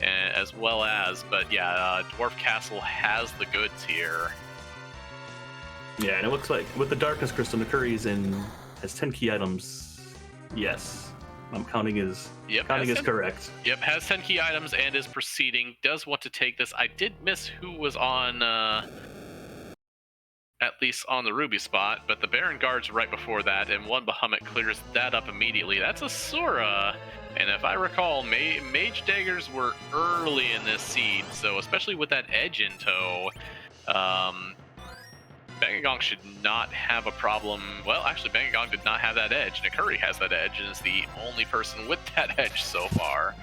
as well as, but yeah, Dwarf Castle has the goods here. Yeah, and it looks like with the Darkness Crystal, Nakuri's has 10 key items. Yes. I'm counting is correct. Yep, has 10 key items and is proceeding. Does want to take this. I did miss who was on, at least on the Ruby spot, but the Baron Guard's right before that, and one Bahamut clears that up immediately. That's a Sura, and if I recall, Mage Daggers were early in this seed, so especially with that edge in tow, Bangagong should not have a problem. Well, actually, Bangagong did not have that edge. Nakuri has that edge and is the only person with that edge so far.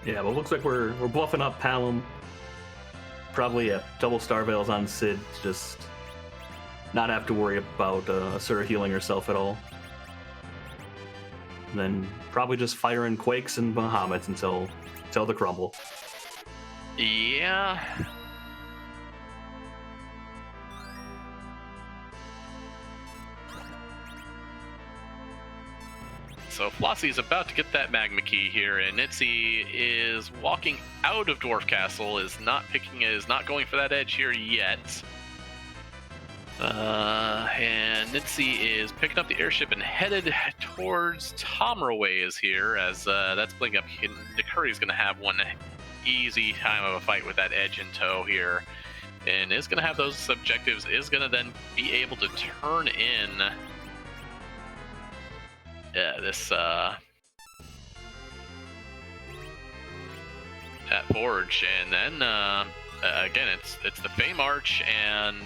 Yeah, well, it looks like we're bluffing up Palom. Probably a double Star Veils on Sid, just not have to worry about Asura healing herself at all. And then probably just firing Quakes and Bahamuts until the crumble. Yeah. So Flossie's about to get that magma key here, and Nitsi is walking out of Dwarf Castle, is not going for that edge here yet. And Nitsi is picking up the airship and headed towards Tomraways here, as that's blinking up. Nakuri's going to have one easy time of a fight with that edge in tow here, and is going to have those objectives, is going to then be able to turn in this that forge, and then again it's the Fey March, and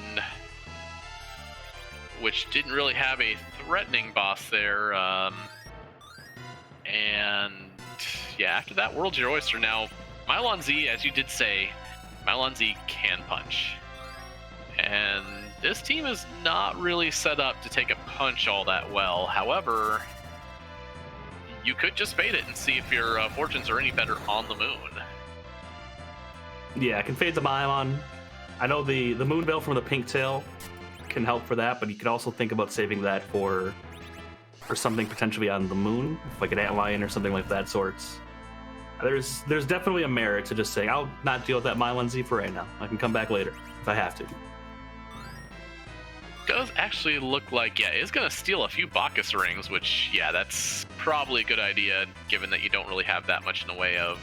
which didn't really have a threatening boss there, and yeah, after that, World's Your Oyster. Now Mylon Z, as you did say, Mylon Z can punch, and this team is not really set up to take a punch all that well. However, you could just fade it and see if your fortunes are any better on the moon. Yeah, I can fade the Mylon. I know the Moon Veil from the Pink Tail can help for that, but you could also think about saving that for something potentially on the moon, like an Antlion or something like that sorts. There's definitely a merit to just saying, I'll not deal with that Mylon Z for right now. I can come back later if I have to. Does actually look like, yeah, it's going to steal a few Bacchus rings, which, yeah, that's probably a good idea, given that you don't really have that much in the way of...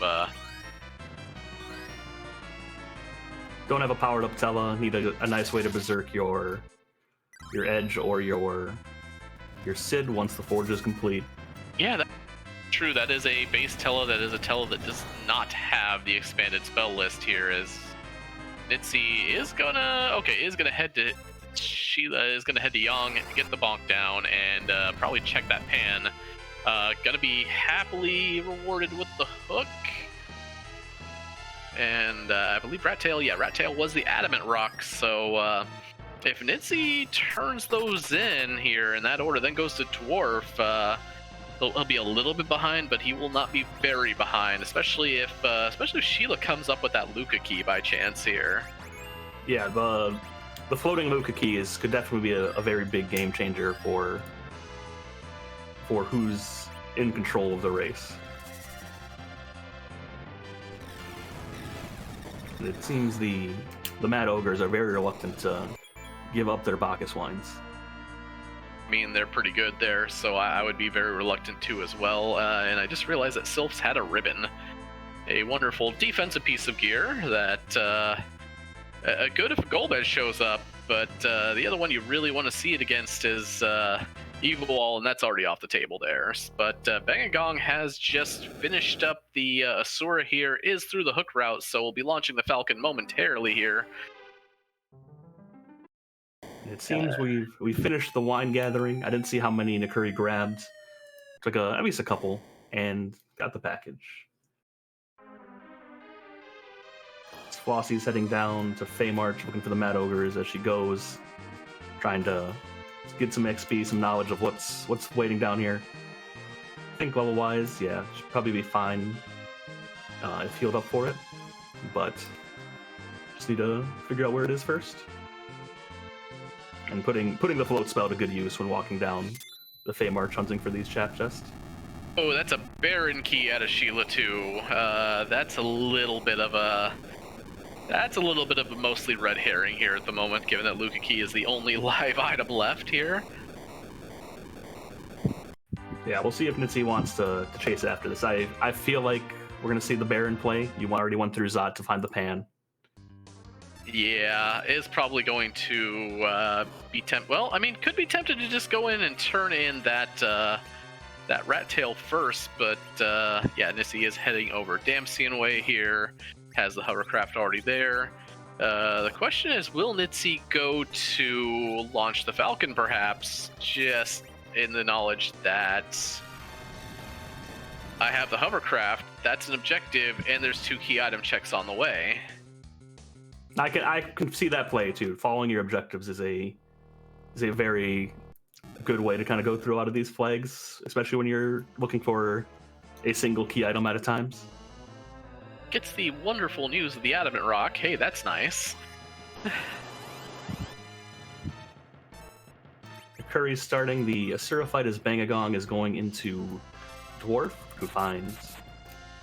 Don't have a powered-up Tela, need a nice way to berserk your edge or your Sid once the forge is complete. Yeah, that's true. That is a base Tela. That is a Tela that does not have the expanded spell list here, as Nitsi is going to head to... Sheila is going to head to Yang, get the bonk down, and probably check that pan. Going to be happily rewarded with the hook. And I believe Rat Tail was the Adamant Rock, so if Nitsi turns those in here in that order, then goes to Dwarf, he'll be a little bit behind, but he will not be very behind, especially if Sheila comes up with that Luca key by chance here. Yeah, the floating Luca key could definitely be a very big game changer for who's in control of the race. It seems the Mad Ogres are very reluctant to give up their Bacchus wines. I mean, they're pretty good there, so I would be very reluctant too as well. And I just realized that Sylphs had a ribbon, a wonderful defensive piece of gear that good if Golbez shows up, but the other one you really want to see it against is Evil Wall, and that's already off the table there. But Bang & Gong has just finished up the Asura here, is through the hook route, so we'll be launching the Falcon momentarily here. It seems we finished the wine gathering. I didn't see how many Nakuri grabbed. Took at least a couple and got the package. Flossie's heading down to Feymarch looking for the Mad Ogres as she goes, trying to get some XP, some knowledge of what's waiting down here. I think level-wise, yeah, she'll probably be fine if healed up for it, but just need to figure out where it is first. And putting the float spell to good use when walking down the Feymarch hunting for these chap chests. Oh, that's a Baron key out of Sheila too. That's a little bit of a mostly red herring here at the moment, given that Luca Key is the only live item left here. Yeah, we'll see if Nitsi wants to chase after this. I feel like we're going to see the Baron play. You already went through Zot to find the pan. Yeah, is probably going to be could be tempted to just go in and turn in that rat tail first, but yeah, Nitsi is heading over Damsian way here. Has the hovercraft already there. The question is, will Nitsi go to launch the Falcon perhaps, just in the knowledge that I have the hovercraft, that's an objective, and there's 2 key item checks on the way. I can see that play too. Following your objectives is a very good way to kind of go through a lot of these flags, especially when you're looking for a single key item at a time. Gets the wonderful news of the Adamant Rock. Hey, that's nice. Curry's starting. The Asura fight as Bang & Gong is going into Dwarf, who finds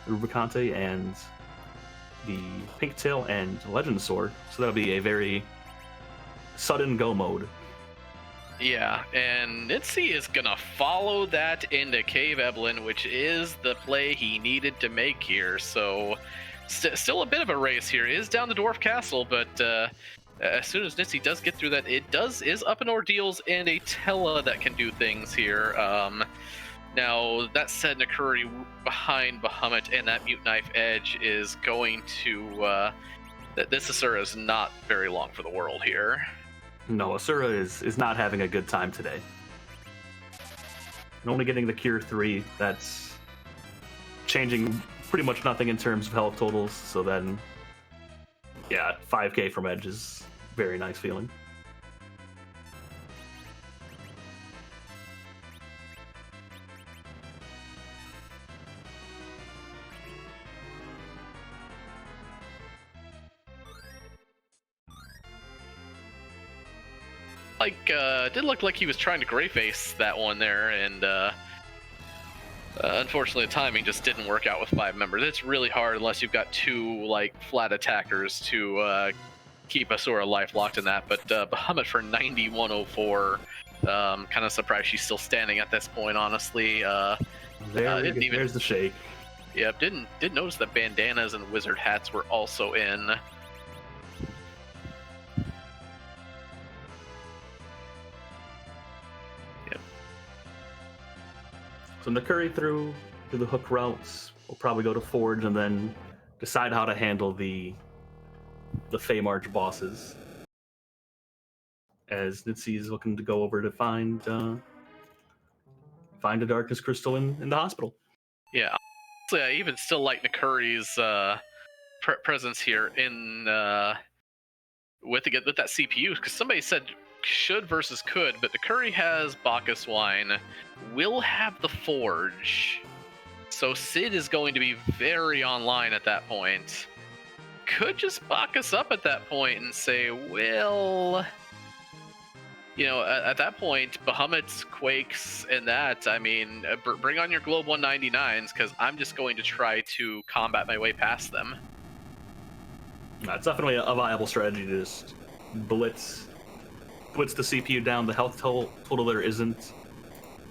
Rubicante and the Pinktail and Legend Sword. So that'll be a very sudden go mode. Yeah, and Nitsi is gonna follow that into Cave Eblan, which is the play he needed to make here. So still a bit of a race here. It is down the Dwarf Castle, but as soon as Nitsi does get through that, is up in Ordeals and a Tella that can do things here. Now, that said, Nakuri behind Bahamut and that Mute Knife Edge is going to... this Asura is not very long for the world here. No, Asura is not having a good time today. And only getting the Cure 3, that's changing pretty much nothing in terms of health totals, so then, yeah, 5k from Edge is very nice feeling. Did look like he was trying to Greyface that one there, and unfortunately the timing just didn't work out with 5 members. It's really hard unless you've got 2 flat attackers to keep Asura life locked in that. But Bahamut for 9104, kind of surprised she's still standing at this point, honestly. There's the shake. Yep, didn't notice that bandanas and wizard hats were also in. So Nakuri through the hook routes. We'll probably go to Forge and then decide how to handle the Feymarch bosses. As Nitsi is looking to go over to find a Darkness Crystal in the hospital. Yeah, honestly, I even still like Nakuri's presence here in with that CPU, because somebody said should versus could, but Nakuri has Bacchus wine, will have the Forge, so Sid is going to be very online at that point. Could just Bacchus up at that point and say, well, at that point, Bahamut's, Quakes, and that, I mean, bring on your Globe 199s, because I'm just going to try to combat my way past them. No, it's definitely a viable strategy to just blitz the CPU down. The health total there isn't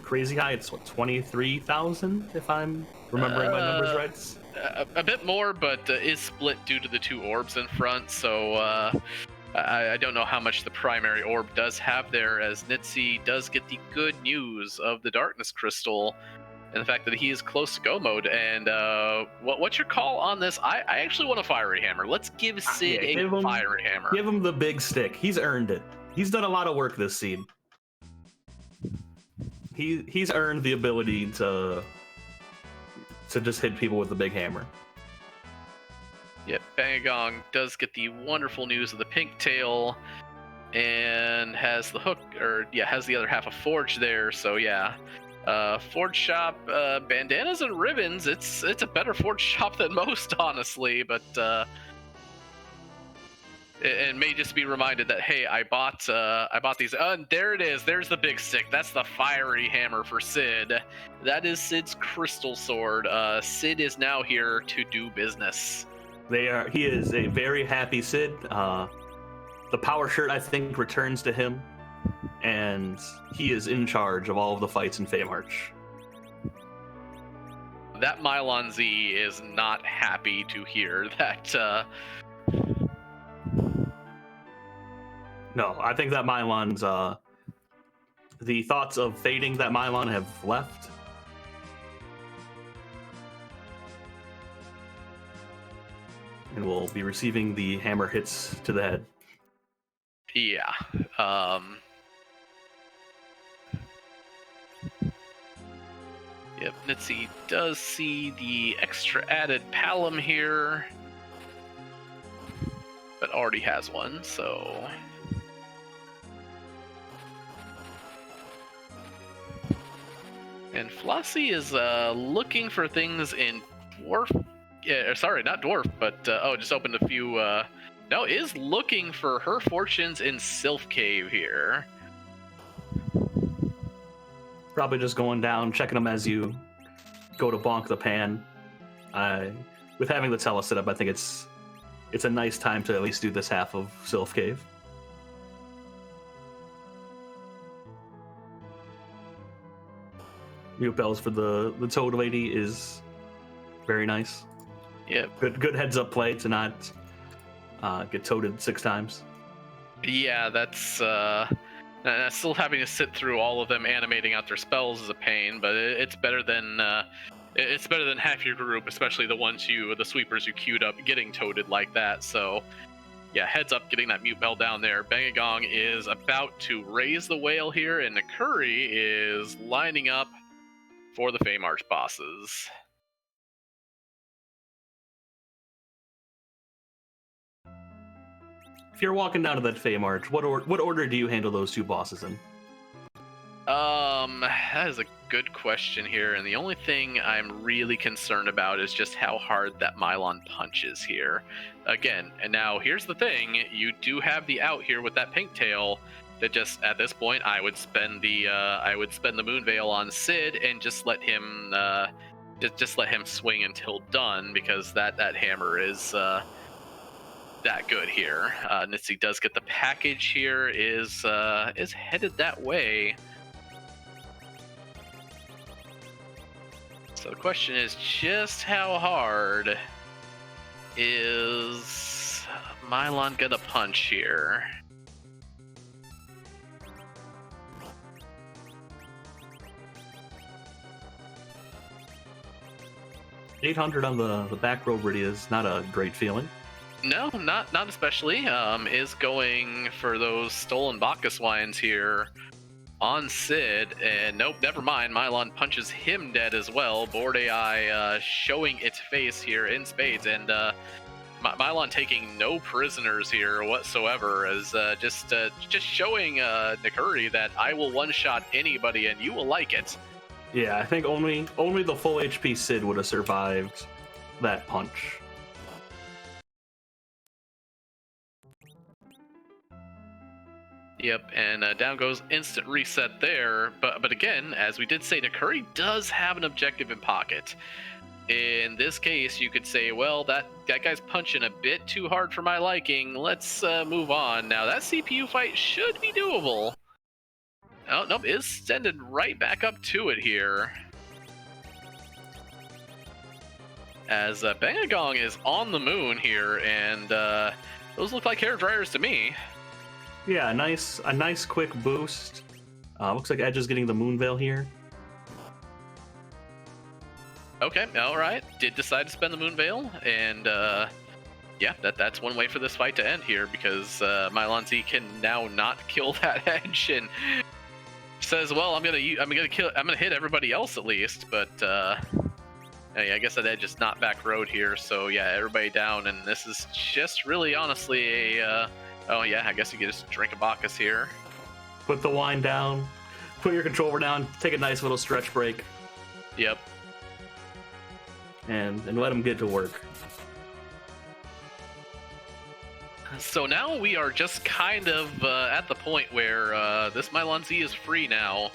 crazy high. It's what, 23,000 if I'm remembering my numbers right. A bit more, but is split due to the 2 orbs in front. So I don't know how much the primary orb does have there, as Nitsi does get the good news of the Darkness Crystal and the fact that he is close to go mode. And what's your call on this? I actually want a Fiery Hammer. Let's give Sid a Fiery Hammer. Give him the big stick. He's earned it. He's done a lot of work this seed. He's earned the ability to just hit people with the big hammer. Yep, Bangagong does get the wonderful news of the pink tail, and has the hook, has the other half of Forge there. So yeah, Forge shop, bandanas and ribbons. It's a better Forge shop than most, honestly. But it may just be reminded that, hey, I bought these. And there it is. There's the big stick. That's the Fiery Hammer for Sid. That is Sid's crystal sword. Sid is now here to do business. He is a very happy Sid. The power shirt, I think, returns to him, and he is in charge of all of the fights in Feymarch. That Mylon Z is not happy to hear that. No, I think that Mylon's the thoughts of fading that Mylon have left. And will be receiving the hammer hits to the head. Yeah. Yep, Nitsi does see the extra added Palom here, but already has one, so... And Flossie is looking for things in Dwarf... Yeah, sorry, not Dwarf, but... just opened a few... No, is looking for her fortunes in Sylph Cave here. Probably just going down, checking them as you go to bonk the pan. With having the Tele set up, I think it's a nice time to at least do this half of Sylph Cave. Mute bells for the Toad Lady is very nice. Yeah. Good heads up play to not get toaded 6 times. Yeah, that's still having to sit through all of them animating out their spells is a pain, but it's better than half your group, especially the sweepers you queued up, getting toaded like that. So yeah, heads up, getting that mute bell down there. Bangagong is about to raise the whale here, and Nakuri is lining up for the Feymarch bosses. If you're walking down to that Feymarch, what order do you handle those 2 bosses in? That is a good question here, and the only thing I'm really concerned about is just how hard that Mylon punches here. Again, and now here's the thing: you do have the out here with that pink tail. That just at this point, I would spend the Moon Veil on Sid and just let him just let him swing until done, because that hammer is that good here. Nitsi does get the package here, is headed that way. So the question is just how hard is Mylon gonna punch here? $800 on the back row really is not a great feeling. No, not especially. Is going for those stolen Bacchus wines here on Sid, and nope, never mind. Mylon punches him dead as well. Board AI showing its face here in spades, and Mylon taking no prisoners here whatsoever, as just showing Nakuri that I will one-shot anybody and you will like it. Yeah, I think only the full HP Sid would have survived that punch. Yep, and down goes instant reset there. But again, as we did say, Nakuri does have an objective in pocket. in this case, you could say, well, that guy's punching a bit too hard for my liking. Let's move on. Now, that CPU fight should be doable. Oh, nope, is sending right back up to it here. As Bangagong is on the moon here, and those look like hair dryers to me. Yeah, a nice quick boost. Looks like Edge is getting the moon veil here. Okay, all right. Did decide to spend the moon veil, and yeah, that's one way for this fight to end here, because Mylon-Z can now not kill that Edge, and says, "Well, I'm gonna hit everybody else at least." But yeah, I guess that Edge is not back road here, so yeah, everybody down, and this is just really honestly a oh yeah, I guess you could just drink a Bacchus here. Put the wine down, put your controller down, take a nice little stretch break. Yep. And let him get to work. So now we are just kind of at the point where this Mylon-Z is free now.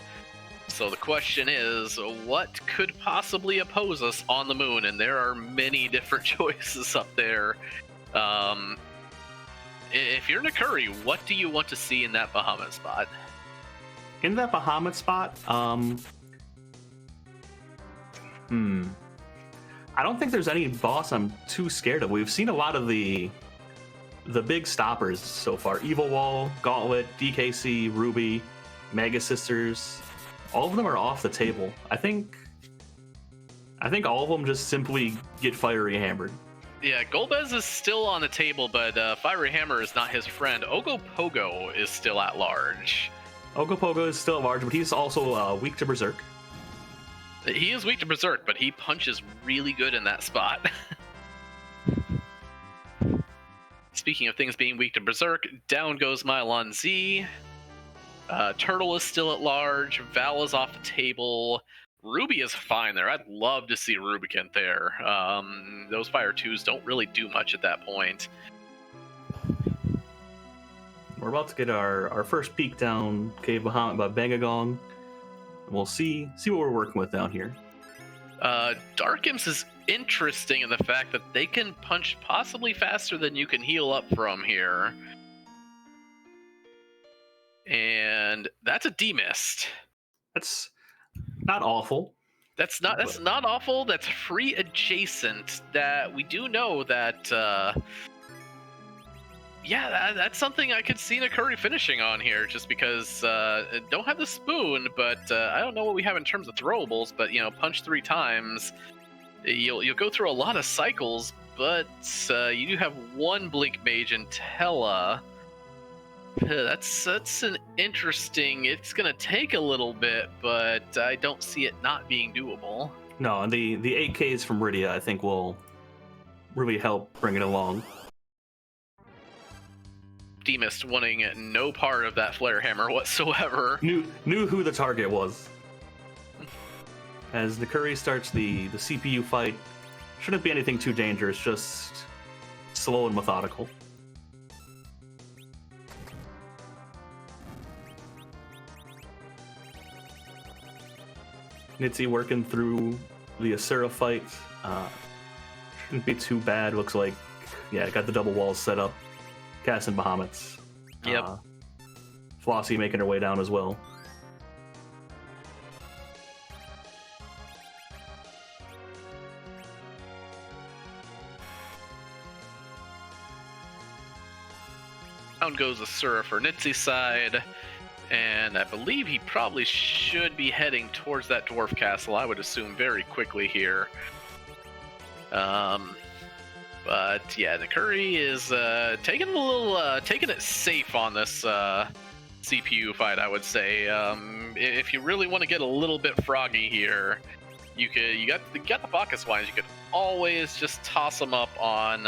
So the question is, what could possibly oppose us on the moon? And there are many different choices up there. If you're Nakuri, what do you want to see in that Bahamut spot? In that Bahamut spot, I don't think there's any boss I'm too scared of. We've seen a lot of the big stoppers so far. Evil Wall, Gauntlet, DKC, Ruby, Mega Sisters. All of them are off the table. I think all of them just simply get Fiery Hammered. Yeah, Golbez is still on the table, but Fiery Hammer is not his friend. Ogopogo is still at large. Ogopogo is still at large, but he's also weak to Berserk. He is weak to Berserk, but he punches really good in that spot. Speaking of things being weak to Berserk, down goes Mylon-Z. Turtle is still at large. Val is off the table. Ruby is fine there. I'd love to see Rubicant there. Those Fire 2s don't really do much at that point. We're about to get our first peek down Cave Bahamut by Bangagong. We'll see what we're working with down here. Dark Imps is interesting in the fact that they can punch possibly faster than you can heal up from here. And that's a demist. That's not awful. That's not awful. That's free adjacent. That we do know that yeah, that's something I could see Nakuri finishing on here, just because don't have the spoon, but I don't know what we have in terms of throwables, but punch 3 times, you'll go through a lot of cycles, but you do have 1 Blink Mage in Tella. That's an interesting. It's gonna take a little bit, but I don't see it not being doable. No, and the 8Ks from Rydia I think will really help bring it along. Demist wanting no part of that Flare Hammer whatsoever. Knew who the target was. As Nakuri starts the CPU fight, shouldn't be anything too dangerous, just slow and methodical. Nitzy working through the Asura fight. Shouldn't be too bad. Looks like, yeah, got the double walls set up. Casting Bahamuts. Yep. Flossie making her way down as well. Down goes Asura for Nitzy's side, and I believe he probably should be heading towards that dwarf castle, I would assume, very quickly here. But yeah, Nakuri is taking it safe on this CPU fight, I would say. If you really want to get a little bit froggy here, you got the Bacchus wines. You could always just toss them up on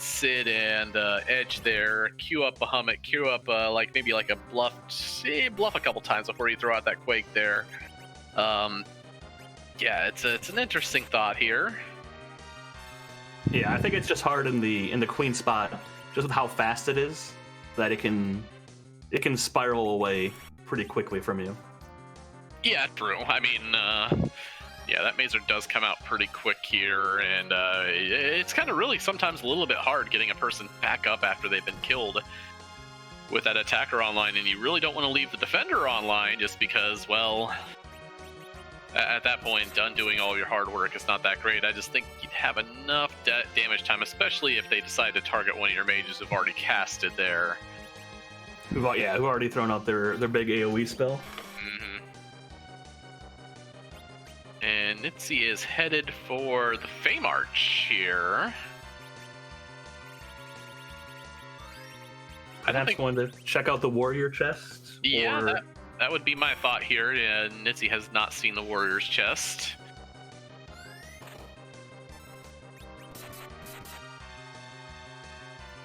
Sid and Edge there. Queue up Bahamut, queue up maybe a bluff a couple times before you throw out that Quake there. Yeah, it's an interesting thought here. Yeah, I think it's just hard in the queen spot, just with how fast it is, that it can spiral away pretty quickly from you. Yeah, true. I mean, Yeah, that Mazer does come out pretty quick here, and it's kind of really sometimes a little bit hard getting a person back up after they've been killed with that attacker online, and you really don't want to leave the defender online just because, well, at that point, undoing all your hard work is not that great. I just think you'd have enough damage time, especially if they decide to target one of your mages who've already casted there. Who've already thrown out their big AoE spell. Mm-hmm. And Nitsi is headed for the Fey March here. Perhaps going to check out the warrior chest? Yeah, or... that would be my thought here. Nitsi has not seen the warrior's chest.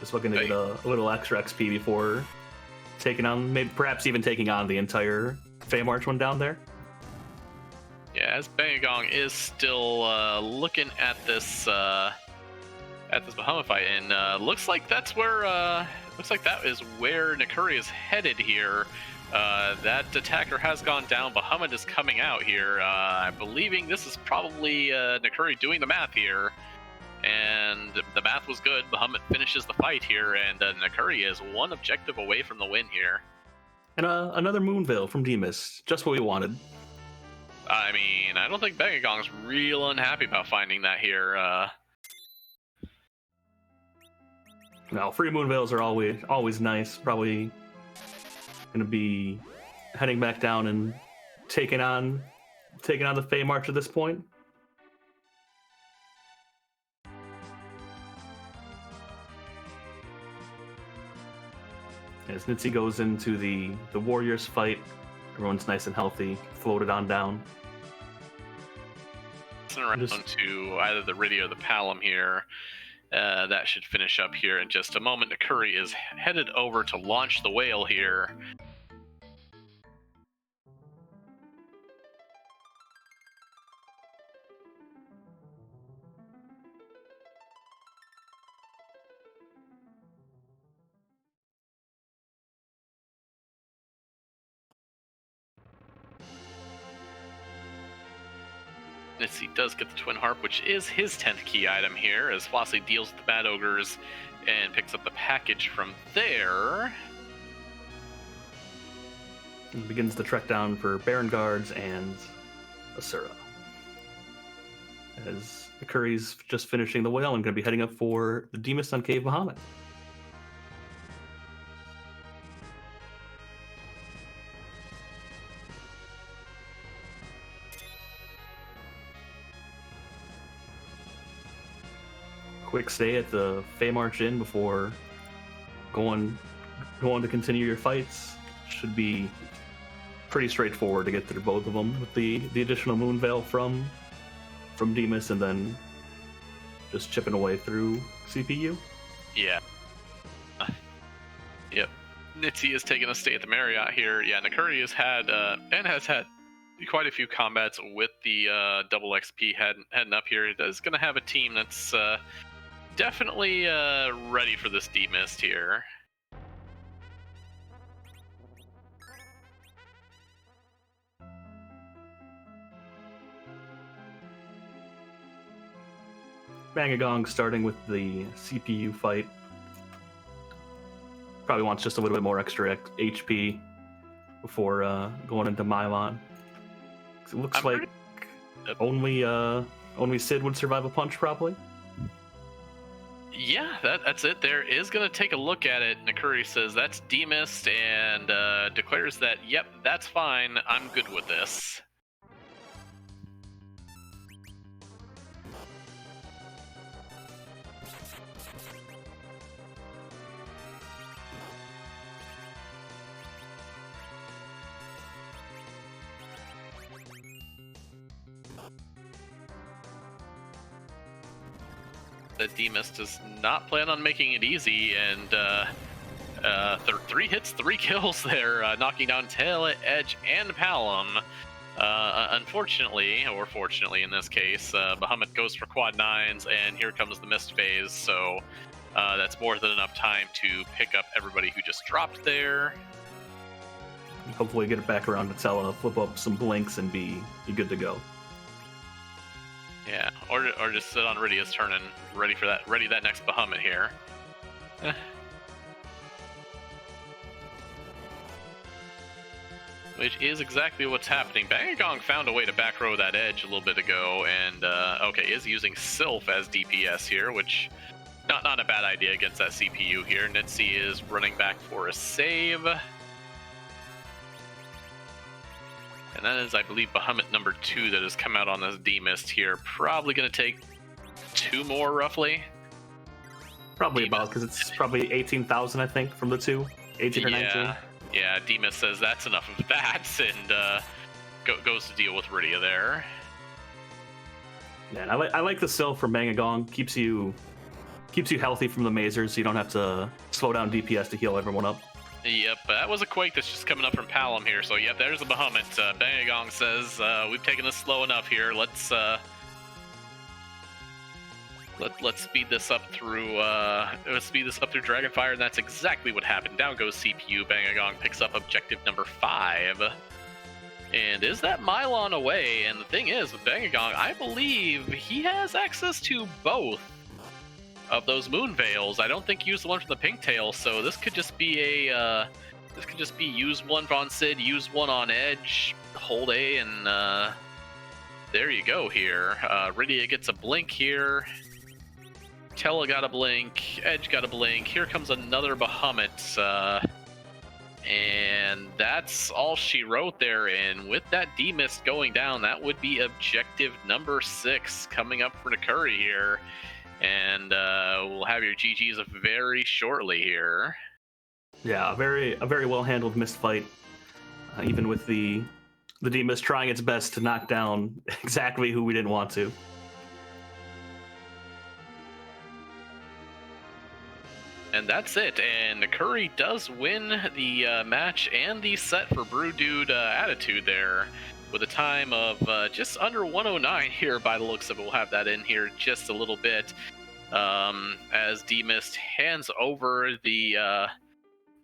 Just looking to get a little extra XP before taking on, perhaps even taking on the entire Fey March one down there. Yeah, as Bangagong is still looking at this Bahamut fight, and looks like that is where Nakuri is headed here. That attacker has gone down. Bahamut is coming out here. I'm believing this is probably Nakuri doing the math here, and the math was good. Bahamut finishes the fight here, and Nakuri is one objective away from the win here. And another Moonveil from Demas, just what we wanted. I mean, I don't think Bangagong's real unhappy about finding that here. No, free Moonveils are always nice. Probably gonna be heading back down and taking on the Fey March at this point. As Nitsi goes into the Warriors fight, everyone's nice and healthy, floated on down. Around to either the Riddy or the Palom here. That should finish up here in just a moment. Nakuri is headed over to launch the whale here. Nitsi does get the Twin Harp, which is his 10th key item here, as Flossie deals with the Bad Ogres and picks up the package from there. And begins the trek down for Baron Guards and Asura. As Nakuri's just finishing the whale and going to be heading up for the Demas on Cave Bahamut. Quick stay at the Fey March Inn before going to continue your fights. Should be pretty straightforward to get through both of them with the additional Moonveil from Demas, and then just chipping away through CPU. Yeah. Yep. Nitsi is taking a stay at the Marriott here. Yeah, Nakuri has had quite a few combats with the double XP heading up here. It is going to have a team that's definitely ready for this demist here. Bangagong starting with the CPU fight. Probably wants just a little bit more extra HP before going into Mylon. It looks like only Sid would survive a punch, probably. Yeah, that's it. There is going to take a look at it. Nakuri says that's demist and declares that, yep, that's fine. I'm good with this. The Demist does not plan on making it easy, and 3 hits, 3 kills there, knocking down Tail, Edge, and Palom. Unfortunately, or fortunately in this case, Bahamut goes for quad 9s, and here comes the mist phase, so that's more than enough time to pick up everybody who just dropped there. Hopefully get it back around to Tella, flip up some blinks, and be good to go. Yeah, or just sit on Rydia's turn and ready that next Bahamut here. Which is exactly what's happening. Bangagong found a way to back row that edge a little bit ago, and okay, is using Sylph as DPS here, which not a bad idea against that CPU here. Nitsi is running back for a save. And that is, I believe, Bahamut number 2 that has come out on this D-Mist here. Probably going to take 2 more, roughly. Probably about, because it's probably 18,000, I think, from the 2. 18 or 19. Yeah, D-Mist says that's enough of that, and goes to deal with Rydia there. Yeah, and I like the Sylph from Bangagong. Keeps you healthy from the Mazers, so you don't have to slow down DPS to heal everyone up. Yep, that was a Quake that's just coming up from Palom here, so yep, there's a Bahamut. Bangagong says, we've taken this slow enough here, let's speed this up through Dragonfire, and that's exactly what happened. Down goes CPU. Bangagong picks up objective number 5. And is that Mylon away? And the thing is, with Bangagong, I believe he has access to both of those Moon Veils. I don't think he used the one from the Pinktail, so this could just be use one on Sid, use one on Edge, hold A, and there you go here. Rydia gets a blink here. Tella got a blink, Edge got a blink, here comes another Bahamut, and that's all she wrote there, and with that D-Mist going down, that would be objective number 6 coming up for Nakuri here, and we'll have your GGs very shortly here. Yeah, a very well-handled Mist fight, even with the D-Mist trying its best to knock down exactly who we didn't want to. And that's it, and Nakuri does win the match and the set for Brew Dude Attitude there, with a time of just under 109 here by the looks of it. We'll have that in here just a little bit, as D-Mist hands over the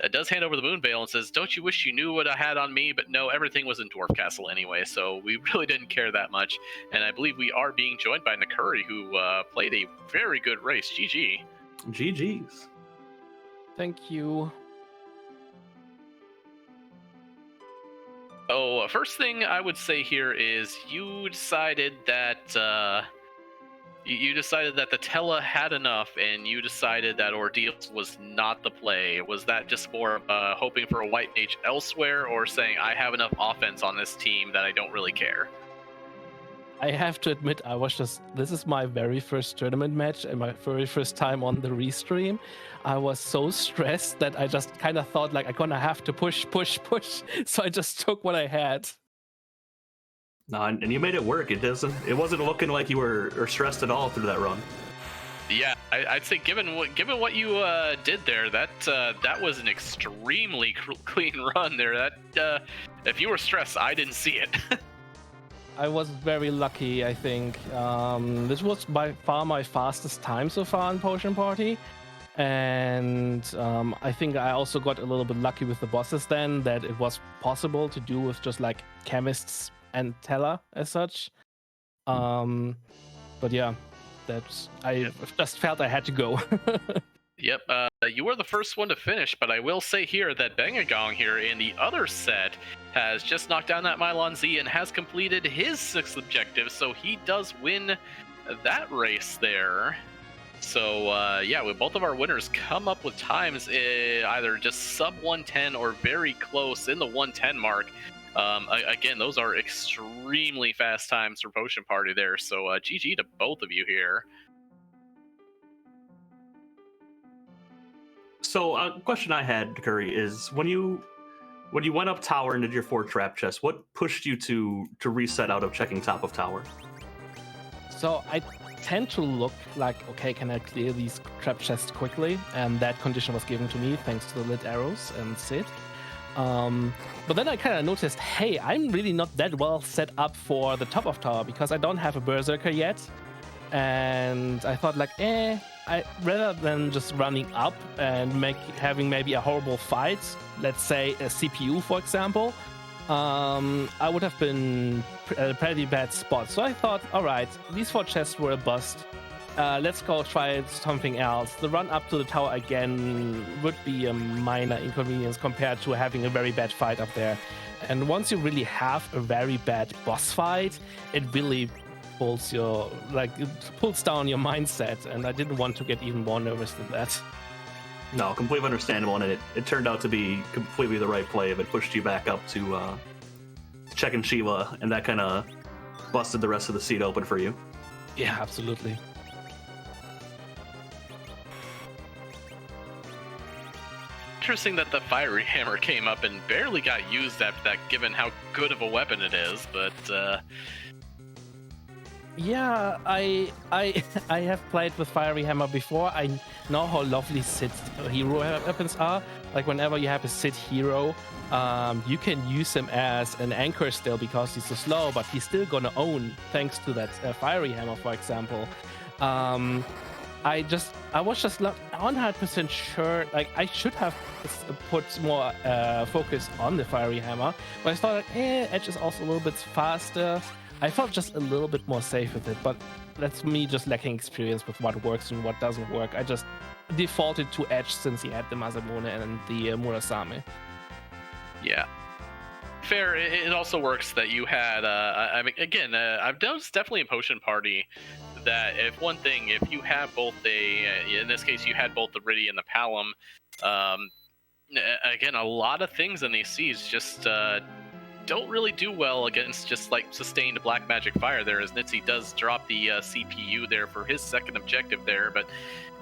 Moon Veil and says, "Don't you wish you knew what I had on me?" But no, everything was in Dwarf Castle anyway, so we really didn't care that much. And I believe we are being joined by Nakuri, who played a very good race. GG. GG's. Thank you. Oh, first thing I would say here is you decided that the Tella had enough, and you decided that Ordeals was not the play. Was that just more hoping for a white mage elsewhere, or saying I have enough offense on this team that I don't really care? I have to admit, this is my very first tournament match and my very first time on the restream. I was so stressed that I just kind of thought like I'm gonna have to push. So I just took what I had. No, and you made it work. It wasn't looking like you were stressed at all through that run. Yeah, I'd say given what you did there, that was an extremely clean run there. That if you were stressed, I didn't see it. I was very lucky, I think. This was by far my fastest time so far in Potion Party. And I think I also got a little bit lucky with the bosses then, that it was possible to do with just like chemists and Tella as such. But yeah, I just felt I had to go. Yep, you were the first one to finish, but I will say here that Bangagong here in the other set has just knocked down that Mylon Z and has completed his 6th objective, so he does win that race there. So yeah, with both of our winners come up with times either just sub 110 or very close in the 110 mark. Again, those are extremely fast times for Potion Party there, so GG to both of you here. So a question I had, Curry, is when you went up tower and did your 4 trap chests, what pushed you to reset out of checking top of tower? So I tend to look like, okay, can I clear these trap chests quickly? And that condition was given to me thanks to the lit arrows and Sid. But then I kind of noticed, hey, I'm really not that well set up for the top of tower because I don't have a berserker yet. And I thought like, rather than just running up and having maybe a horrible fight, let's say a CPU, for example, I would have been at a pretty bad spot. So I thought, all right, these 4 chests were a bust. Let's go try something else. The run up to the tower again would be a minor inconvenience compared to having a very bad fight up there. And once you really have a very bad boss fight, it really pulls it pulls down your mindset. And I didn't want to get even more nervous than that. No, completely understandable, and it turned out to be completely the right play. If it pushed you back up to check and Sheila, and that kind of busted the rest of the seat open for you. Yeah, absolutely. Interesting that the fiery hammer came up and barely got used after that, given how good of a weapon it is. But yeah, I have played with fiery hammer before. I know how lovely Sid hero weapons are. Like whenever you have a Sid hero, you can use him as an anchor still because he's so slow, but he's still gonna own thanks to that fiery hammer, for example. I was just not 100% sure. Like I should have put more focus on the fiery hammer, but I thought, like, Edge is also a little bit faster. I felt just a little bit more safe with it, but that's me just lacking experience with what works and what doesn't work. I just defaulted to Edge since he had the Masamune and the Murasame. Yeah. Fair. It also works that you had, I mean, again, I've noticed definitely in Potion Party that if you have both in this case, you had both the Riddy and the Palom, again, a lot of things in these seas just don't really do well against just like sustained black magic fire there, as Nitsi does drop the CPU there for his second objective there. But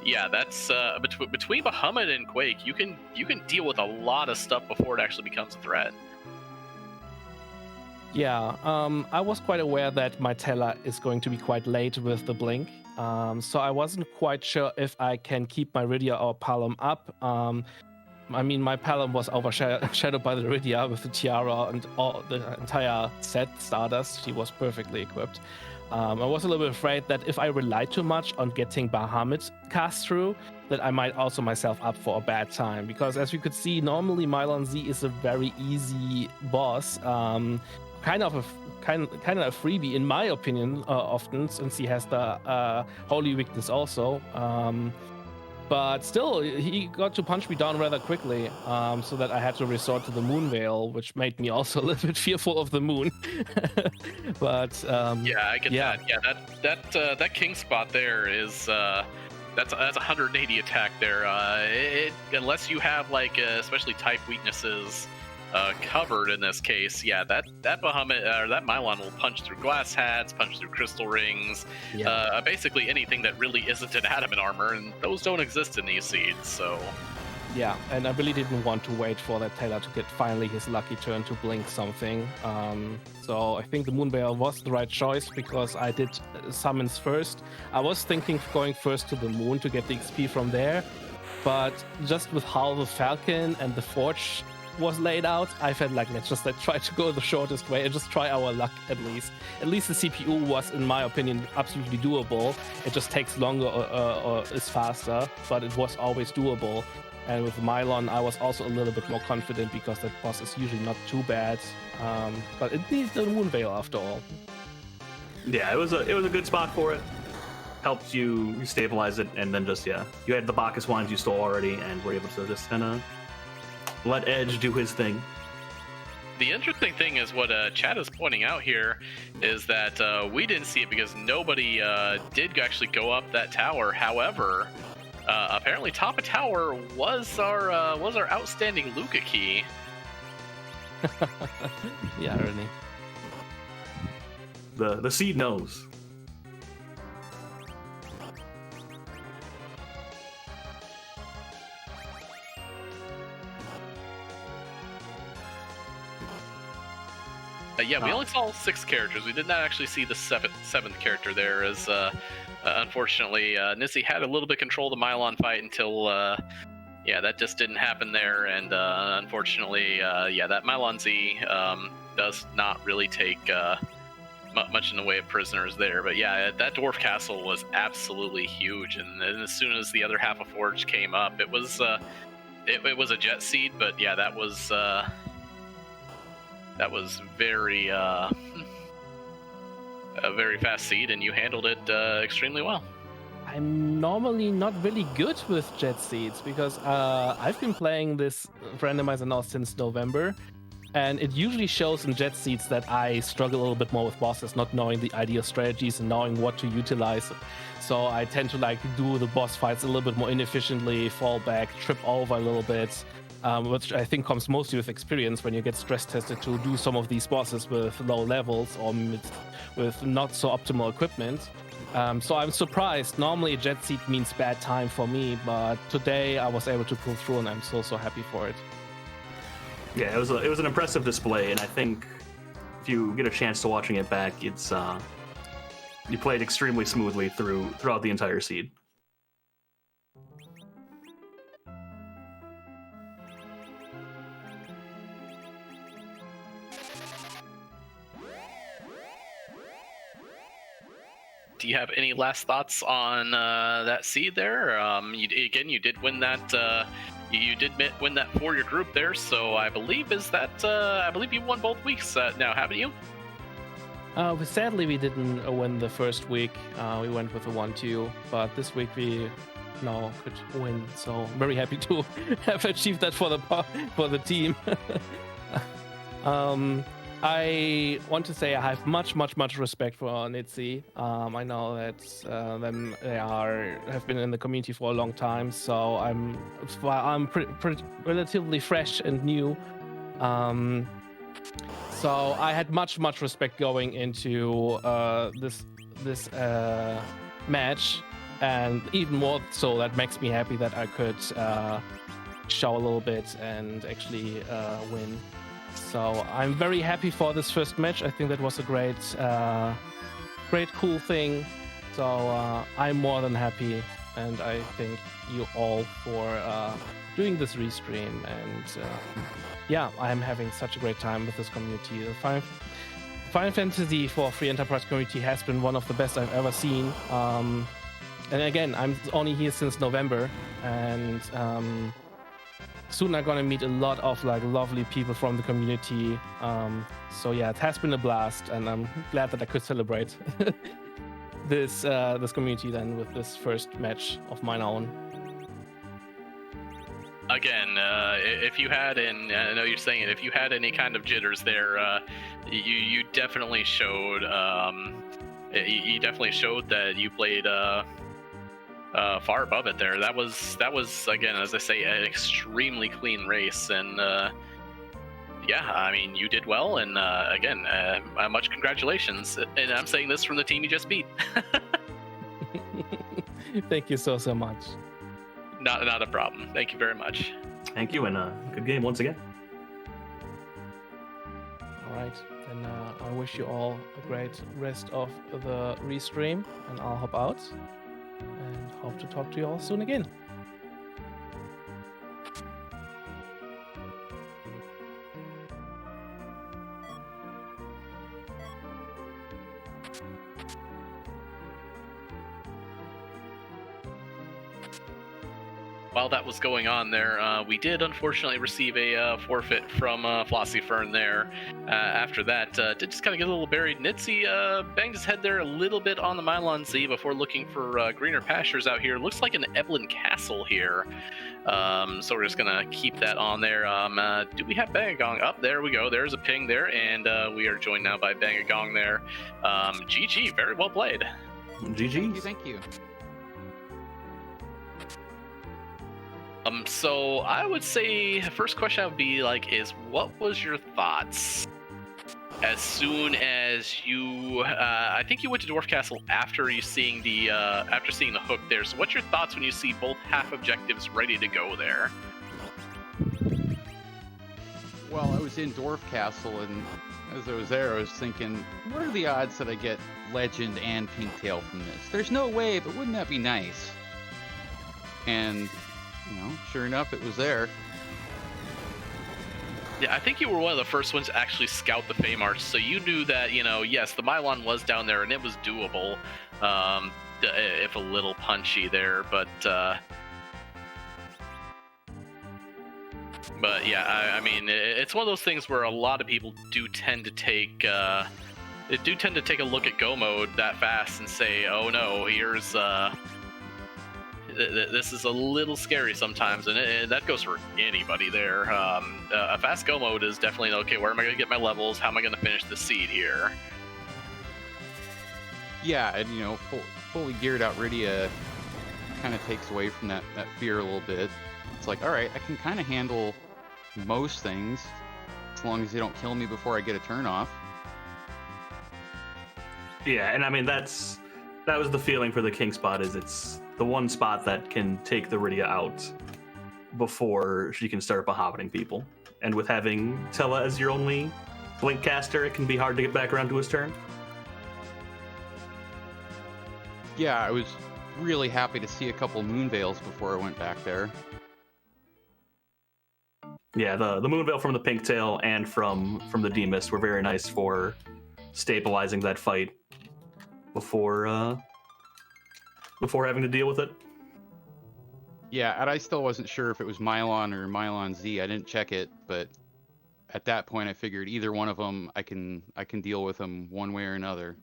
yeah, that's between Bahamut and Quake, you can deal with a lot of stuff before it actually becomes a threat. Yeah, I was quite aware that my Teller is going to be quite late with the blink, so I wasn't quite sure if I can keep my Rydia or Palom up. I mean, my Palom was overshadowed by the Rydia with the tiara and all the entire set Stardust. She was perfectly equipped. I was a little bit afraid that if I relied too much on getting Bahamut cast through, that I might also myself up for a bad time. Because as you could see, normally Mylon Z is a very easy boss. Kind of a freebie in my opinion, often, since he has the holy weakness also. But still, he got to punch me down rather quickly, so that I had to resort to the Moon Veil, which made me also a little bit fearful of the moon. But yeah, I get that. Yeah, that king spot there is that's 180 attack there. Unless you have like especially type weaknesses covered in this case, yeah, that Bahamut or that Mylon will punch through glass hats, punch through crystal rings, basically anything that really isn't an adamant armor, and those don't exist in these seeds. So yeah, and I really didn't want to wait for that Taylor to get finally his lucky turn to blink something. So I think the Moonveil was the right choice because I did summons first. I was thinking of going first to the moon to get the XP from there, but just with how the Falcon and the Forge was laid out, I felt like let's try to go the shortest way and just try our luck at least. At least the CPU was, in my opinion, absolutely doable. It just takes longer or is faster, but it was always doable. And with Mylon, I was also a little bit more confident because that boss is usually not too bad. But it needs the Moon Veil after all. Yeah, it was a good spot for it. Helped you stabilize it, and then just you had the Bacchus wands you stole already, and were able to just kind of let Edge do his thing. The interesting thing is what Chad is pointing out here is that we didn't see it because nobody did actually go up that tower. However, apparently top of tower was our outstanding Luca key. Yeah, really. The seed knows. Yeah, we only saw 6 characters. We did not actually see the seventh character there, as unfortunately Nissi had a little bit control of the Mylon fight until that just didn't happen there, and unfortunately that Mylon Z does not really take much in the way of prisoners there. But yeah, that dwarf castle was absolutely huge, and as soon as the other half of Forge came up, it was a jet seed, but yeah, that was That was very a very fast seed, and you handled it extremely well. I'm normally not really good with jet seeds because I've been playing this randomizer now since November, and it usually shows in jet seeds that I struggle a little bit more with bosses, not knowing the ideal strategies and knowing what to utilize. So I tend to like do the boss fights a little bit more inefficiently, fall back, trip over a little bit, which I think comes mostly with experience when you get stress tested to do some of these bosses with low levels or with not so optimal equipment. So I'm surprised. Normally a jet seed means bad time for me, but today I was able to pull through and I'm so happy for it. Yeah, it was an impressive display, and I think if you get a chance to watching it back, it's you played extremely smoothly throughout the entire seed. Do you have any last thoughts on that seed there? You did win that. You did win that for your group there, so I believe you won both weeks now, haven't you? Sadly, we didn't win the first week. We went with a 1-2, but this week we now could win. So very happy to have achieved that for the team. I want to say I have much respect for Nitsi. I know that they have been in the community for a long time, so I'm relatively fresh and new. So I had much respect going into this match, and even more so that makes me happy that I could show a little bit and actually win. So I'm very happy for this first match. I think that was a great cool thing. So I'm more than happy, and I thank you all for doing this restream. And yeah, I'm having such a great time with this community. The Final Fantasy for Free Enterprise community has been one of the best I've ever seen. And again, I'm only here since November, and soon I'm gonna meet a lot of like lovely people from the community. So yeah, it has been a blast, and I'm glad that I could celebrate this community then with this first match of mine own. Again, if you had, and I know you're saying it, if you had any kind of jitters there, you definitely showed. You definitely showed that you played far above it there. That was again, as I say, an extremely clean race, and yeah, I mean, you did well, and again, much congratulations. And I'm saying this from the team you just beat. Thank you so much. Not a problem. Thank you very much. Thank you, and good game once again. All right, then I wish you all a great rest of the restream, and I'll hop out and hope to talk to you all soon again. While that was going on there, we did unfortunately receive a forfeit from Flossie Fern there. After that, did just kind of get a little buried. Nitsi banged his head there a little bit on the Mylon Z before looking for greener pastures out here. Looks like an Eblan Castle here. So we're just gonna keep that on there. Do we have Bangagong? Up there we go. There's a ping there, and we are joined now by Bangagong there. GG, very well played. GG. Thank you. So I would say the first question I would be like is, what was your thoughts as soon as you? I think you went to Dwarf Castle after seeing the hook there. So what's your thoughts when you see both half objectives ready to go there? Well, I was in Dwarf Castle, and as I was there, I was thinking, what are the odds that I get Legend and Pinktail from this? There's no way, but wouldn't that be nice? And you know, sure enough, it was there. Yeah, I think you were one of the first ones to actually scout the Fey March, so you knew that, you know, yes, the Mylon was down there and it was doable, if a little punchy there, but But yeah, I mean, it's one of those things where a lot of people do tend to take a look at Go mode that fast and say, "Oh no, here's this is a little scary sometimes," and that goes for anybody there. A fast Go mode is definitely okay. Where am I going to get my levels? How am I going to finish the seed here? Yeah, and fully geared out Rydia kind of takes away from that fear a little bit. It's like, all right, I can kind of handle most things as long as they don't kill me before I get a turn off. Yeah, and I mean that was the feeling for the king spot. Is it's the one spot that can take the Rydia out before she can start behobbing people. And with having Tella as your only blink caster, it can be hard to get back around to his turn. Yeah, I was really happy to see a couple moon veils before I went back there. Yeah, the Moonveil from the Pink Tail and from the Demist were very nice for stabilizing that fight before having to deal with it. Yeah, and I still wasn't sure if it was Mylon or Mylon Z. I didn't check it, but at that point I figured either one of them I can deal with them one way or another.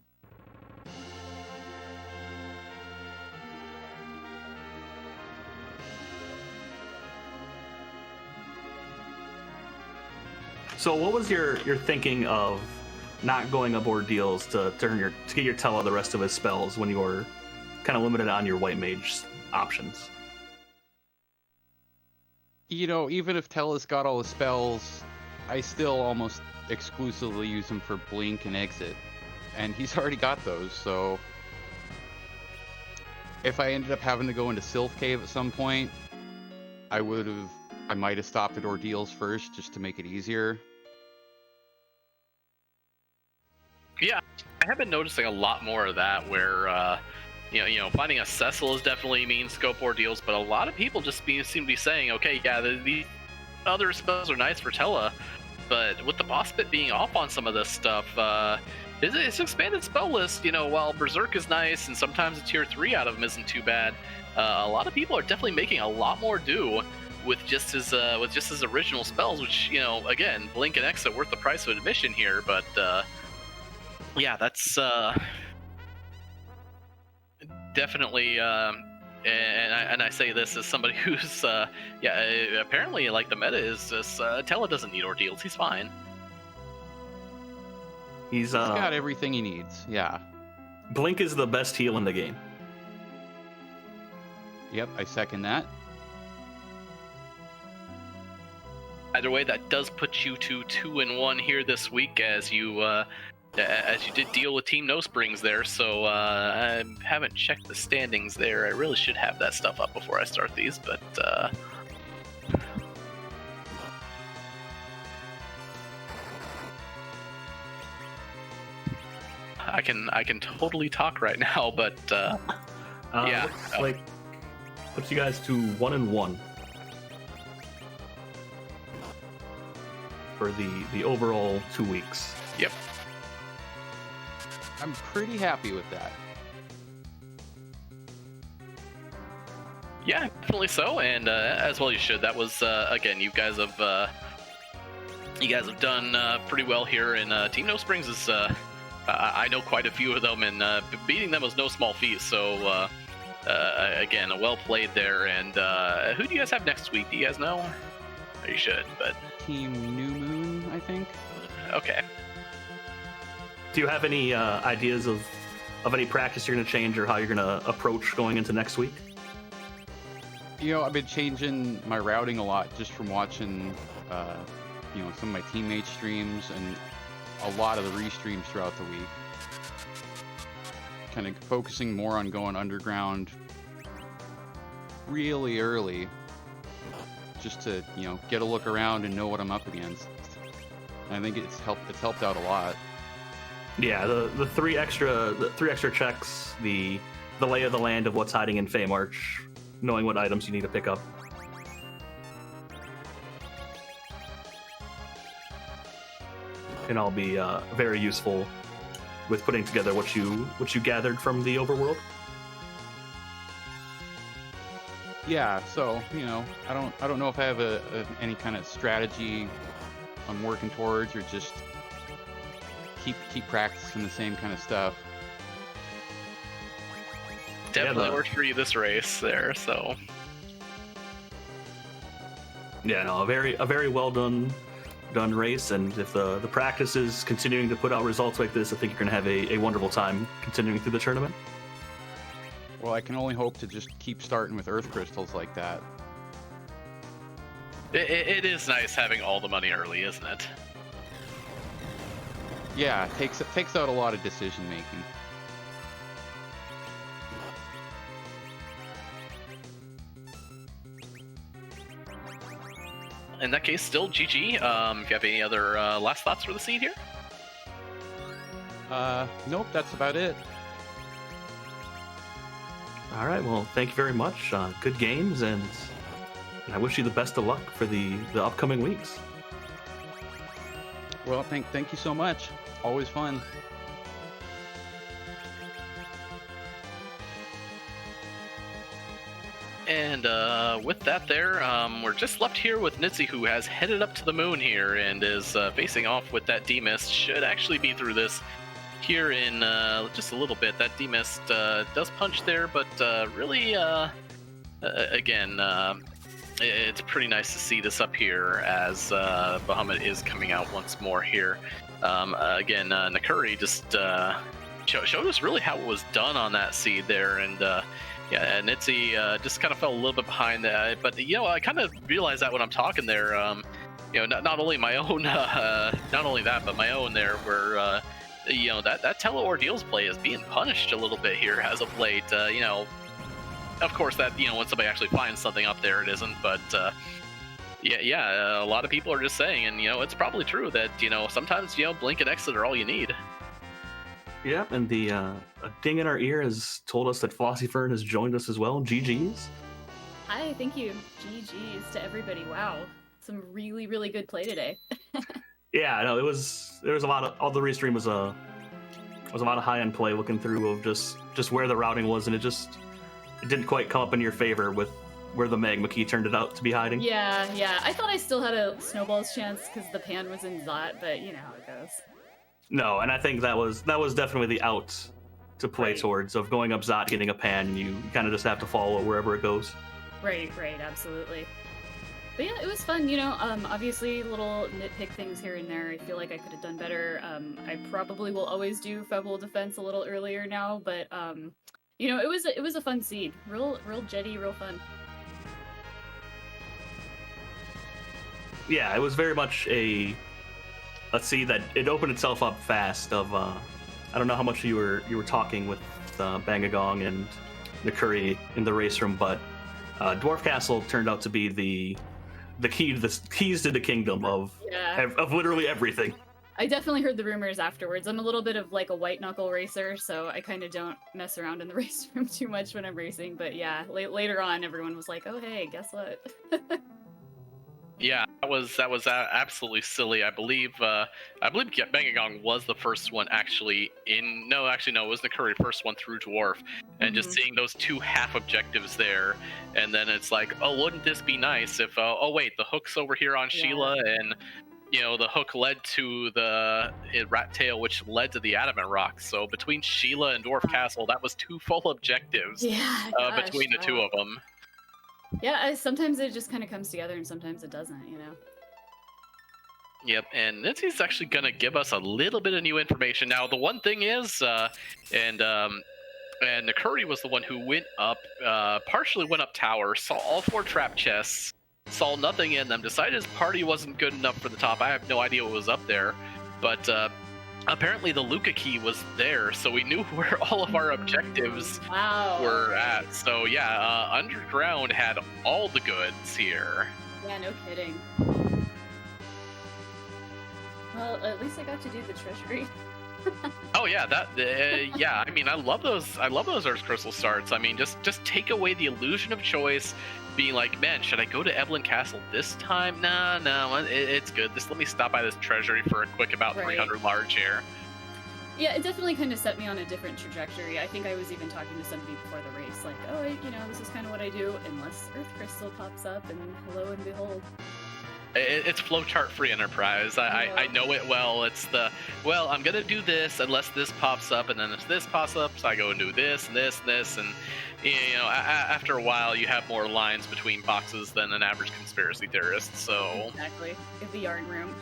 So what was your thinking of not going up ordeals to get your Tella the rest of his spells when you were kind of limited on your white mage options? Even if Tella's got all the spells, I still almost exclusively use them for blink and exit. And he's already got those, so if I ended up having to go into Sylph Cave at some point, I might have stopped at ordeals first just to make it easier. Yeah, I have been noticing a lot more of that where, finding a Cecil is definitely mean scope ordeals, but a lot of people just seem to be saying, okay, yeah, the other spells are nice for Tella, but with the boss bit being off on some of this stuff, it's expanded spell list, while Berserk is nice and sometimes a tier 3 out of him isn't too bad, a lot of people are definitely making a lot more do with just his original spells, which, again, Blink and Exit worth the price of admission here, but yeah, that's definitely, and I say this as somebody who's, apparently, like, the meta is just, Tella doesn't need ordeals, he's fine. He's got everything he needs, yeah. Blink is the best heal in the game. Yep, I second that. Either way, that does put you to 2-1 here this week as you did deal with Team No Springs there, so I haven't checked the standings there. I really should have that stuff up before I start these, but I can totally talk right now, but yeah. Looks like puts you guys to 1-1 for the overall 2 weeks. Yep. I'm pretty happy with that. Yeah, definitely so, and as well you should. That was again, you guys have done pretty well here. And Team No Springs is I know quite a few of them, and beating them was no small feat. So again, well played there. And who do you guys have next week? Do you guys know? Or you should, but Team New Moon, I think. Okay. Do you have any ideas of any practice you're going to change or how you're going to approach going into next week? I've been changing my routing a lot just from watching, some of my teammates' streams and a lot of the restreams throughout the week. Kind of focusing more on going underground really early, just to get a look around and know what I'm up against. And I think it's helped out a lot. Yeah, the three extra checks, the lay of the land of what's hiding in Feymarch, knowing what items you need to pick up. Can all be very useful with putting together what you gathered from the overworld. Yeah, so I don't know if I have any kind of strategy I'm working towards, or just keep practicing the same kind of stuff. Definitely worked for you this race there, so. Yeah, no, a very well done race, and if the practice is continuing to put out results like this, I think you're going to have a wonderful time continuing through the tournament. Well, I can only hope to just keep starting with earth crystals like that. It is nice having all the money early, isn't it? Yeah, it takes out a lot of decision making. In that case, still GG. If you have any other last thoughts for the scene here? Nope, that's about it. All right, well, thank you very much. Good games, and I wish you the best of luck for the upcoming weeks. Well, thank you so much. Always fun. And with that there, we're just left here with Nitzy, who has headed up to the moon here and is facing off with that D-Mist. Should actually be through this here in just a little bit. That D-Mist does punch there, but really, again, it's pretty nice to see this up here as Bahamut is coming out once more here. Again, Nakuri just showed us really how it was done on that seed there, and yeah, Nitzy just kind of fell a little bit behind that. But I kind of realized that when I'm talking there, not only my own, not only that, but my own there, where that Tele Ordeals play is being punished a little bit here as of late. Of course, that when somebody actually finds something up there, it isn't. But a lot of people are just saying, and it's probably true that sometimes blink and exit are all you need. Yeah, and the a ding in our ear has told us that Flossie Fern has joined us as well. GG's. Hi, thank you. GG's to everybody. Wow, some really, really good play today. Yeah, no, there was a lot of, all the restream was a lot of high end play, looking through of just where the routing was, and it didn't quite come up in your favor with where the magma key turned it out to be hiding. Yeah, I thought I still had a snowball's chance because the pan was in Zot, but you know how it goes. No, and I think that was definitely the out to play towards, of going up Zot, getting a pan, and you kind of just have to follow it wherever it goes. Right, absolutely. But yeah, it was fun, obviously little nitpick things here and there. I feel like I could have done better. I probably will always do Febble Defense a little earlier now, but it was a fun seed. Real jetty, real fun. Yeah, it was very much a seed that it opened itself up fast. Of I don't know how much you were talking with Bangagong and Nakuri in the race room, but Dwarf Castle turned out to be the keys to the kingdom of literally everything. I definitely heard the rumors afterwards. I'm a little bit of like a white knuckle racer, so I kind of don't mess around in the race room too much when I'm racing. But yeah, later on, everyone was like, "Oh hey, guess what?" Yeah, that was absolutely silly. I believe Bangagong was the first one actually in. No, it was Nakuri first one through Dwarf, and just seeing those two half objectives there, and then it's like, oh, wouldn't this be nice if? Oh wait, the hook's over here on Sheila, and the hook led to the Rat Tail, which led to the Adamant Rock. So between Sheila and Dwarf Castle, that was two full objectives between the two of them. Yeah, sometimes it just kind of comes together, and sometimes it doesn't, Yep, and Nitsy's actually going to give us a little bit of new information. Now, the one thing is, and Nakuri was the one who went up, partially went up tower, saw all 4 trap chests, saw nothing in them, decided his party wasn't good enough for the top. I have no idea what was up there, but apparently the Luca key was there, so we knew where all of our objectives were at. So yeah, Underground had all the goods here. Yeah, no kidding. Well, at least I got to do the treasury. Oh yeah, I mean, I love those Earth Crystal starts. I mean, just take away the illusion of choice, being like, man, should I go to Eblan Castle this time? No, it's good. Just let me stop by this treasury for a quick about 300 large here. Yeah, it definitely kind of set me on a different trajectory. I think I was even talking to somebody before the race, like, oh, this is kind of what I do, unless Earth Crystal pops up, and lo and behold. It's flowchart free enterprise. I know it well. It's well, I'm gonna do this unless this pops up, and then if this pops up, so I go and do this and this and this, and after a while, you have more lines between boxes than an average conspiracy theorist. So exactly, the yarn room.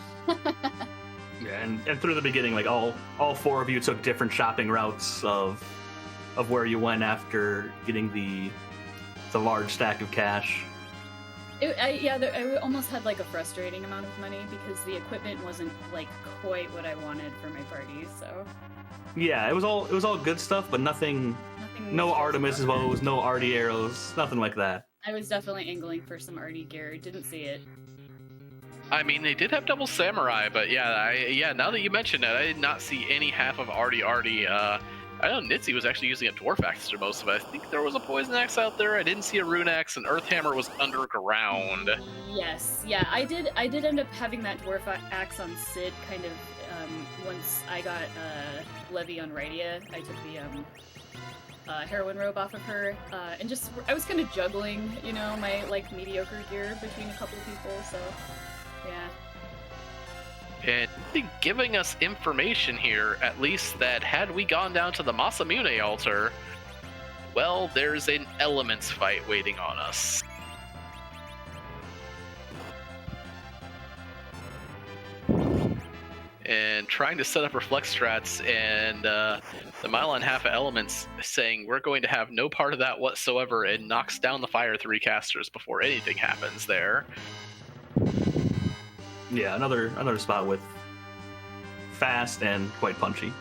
Yeah, and through the beginning, like all four of you took different shopping routes of where you went after getting the large stack of cash. I almost had like a frustrating amount of money because the equipment wasn't like quite what I wanted for my party. So yeah, it was all good stuff, but nothing. No Artemis bows, no Artie arrows, nothing like that. I was definitely angling for some Artie gear. Didn't see it. I mean, they did have double samurai, but yeah, now that you mention it, I did not see any half of Artie. I know Nitzy was actually using a dwarf axe for most of it. I think there was a poison axe out there. I didn't see a rune axe, and Earthhammer was underground. Yes, yeah, I did end up having that dwarf axe on Sid kind of once I got Levy on Rydia. I took the heroin robe off of her, and just I was kind of juggling, my like mediocre gear between a couple of people, so. Yeah. And giving us information here, at least, that had we gone down to the Masamune altar, well, there's an elements fight waiting on us. And trying to set up reflex strats, and the Mylon half of elements saying we're going to have no part of that whatsoever, and knocks down the Fire 3 casters before anything happens there. Yeah, another spot with fast and quite punchy.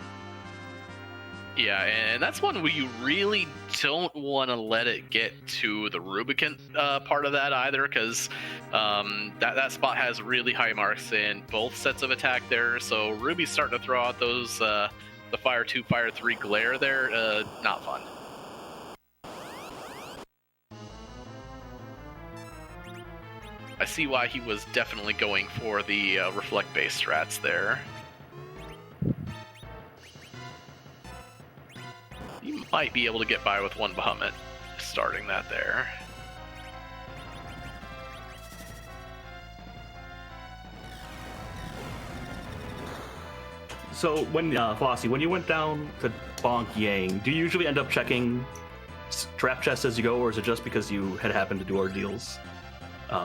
Yeah, and that's one where you really don't want to let it get to the Rubicon part of that either, because that spot has really high marks in both sets of attack there. So Ruby's starting to throw out those the Fire 2, Fire 3 glare there. Not fun. I see why he was definitely going for the reflect-based strats there. You might be able to get by with one Bahamut starting that there. So when Flossie, when you went down to Bonk Yang, do you usually end up checking trap chests as you go, or is it just because you had happened to do ordeals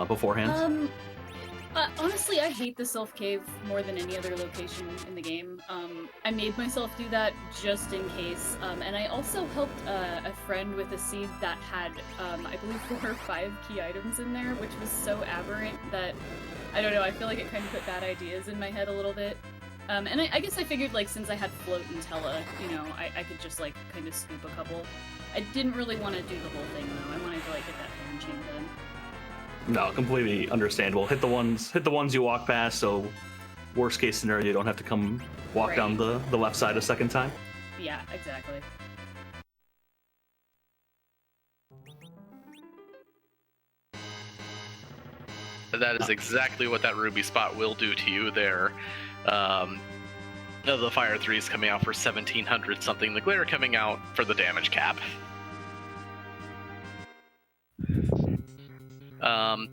beforehand? Honestly, I hate the Self Cave more than any other location in the game. I made myself do that just in case, and I also helped a friend with a seed that had, I believe, 4 or 5 key items in there, which was so aberrant that, I don't know, I feel like it kind of put bad ideas in my head a little bit. And I guess I figured, like, since I had Float and Tella, I could just, like, kind of scoop a couple. I didn't really want to do the whole thing, though. I wanted to, like, get that hand chain done. No, completely understandable. Hit the ones you walk past, so worst case scenario, you don't have to come walk down the left side a second time. Yeah, exactly. That is exactly what that Ruby spot will do to you there. The Fire 3 is coming out for 1,700 something. The Glare coming out for the damage cap.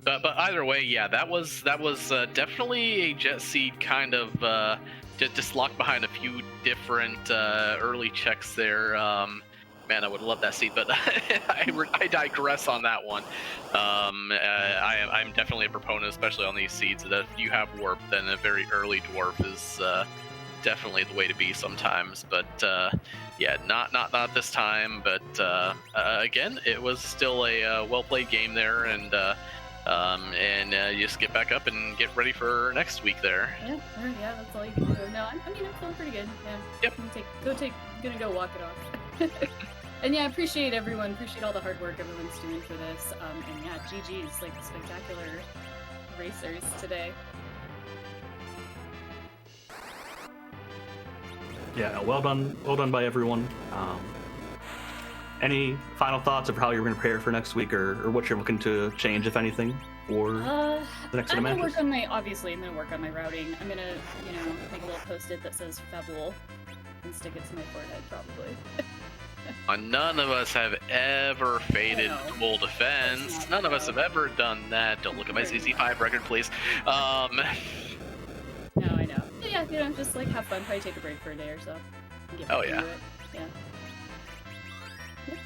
But either way, yeah, that was definitely a Jet Seed kind of just locked behind a few different early checks there. Man, I would love that seed, but I digress on that one. I'm definitely a proponent, especially on these seeds, that if you have warp, then a very early dwarf is definitely the way to be sometimes. But yeah, not this time. But again, it was still a well-played game there, and you just get back up and get ready for next week there. Yeah, that's all you can do. No, I'm feeling pretty good. Yeah. Yep. Gonna go walk it off. And yeah, appreciate all the hard work everyone's doing for this. And yeah, GG's, like, spectacular racers today. Yeah, well done by everyone. Any final thoughts of how you're going to prepare for next week, or what you're looking to change, if anything, for the next set of matches? I'm gonna work on my routing. I'm gonna, make a little post-it that says Fabul. and stick it to my forehead, probably. None of us have ever faded No. full defense. That's not None of us true. have ever done that. Don't look at my Very CC5 record, please. No, I know. But yeah, you know, just like have fun. Probably take a break for a day or so. And get Oh, back yeah. into it. Yeah. Yep.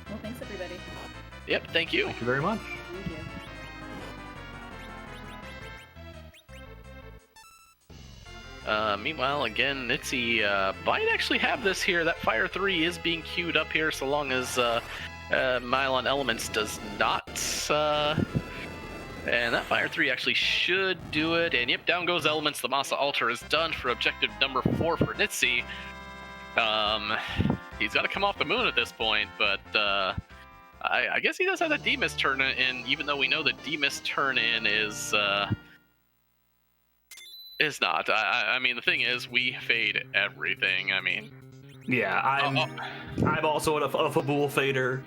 Well, thanks everybody. Yep, thank you. Thank you very much. Thank you. Meanwhile, again, Nitsy might actually have this here. That Fire 3 is being queued up here so long as Mylon Elements does not. And that Fire 3 actually should do it. And yep, down goes Elements. The Masa Altar is done for objective number 4 for Nitsy. He's got to come off the moon at this point, but I guess he does have that D-Mist turn in, even though we know that D-Mist turn in is not. I mean, the thing is, we fade everything. I mean, Yeah, I'm also a Fabul fader.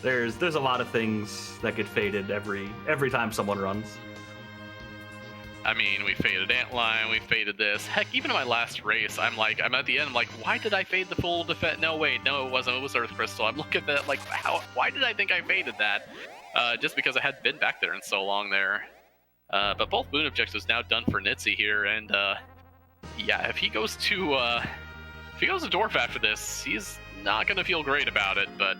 There's a lot of things that get faded every time someone runs. I mean, we faded Antlion, we faded this. Heck, even in my last race, I'm at the end, I'm like, why did I fade the full defense? No, wait, no, it wasn't. It was Earth Crystal. I'm looking at that, like, why did I think I faded that? Just because I hadn't been back there in so long there. But both moon objectives now done for Nitsy here, and yeah, if he goes to Dwarf after this, he's not gonna feel great about it. But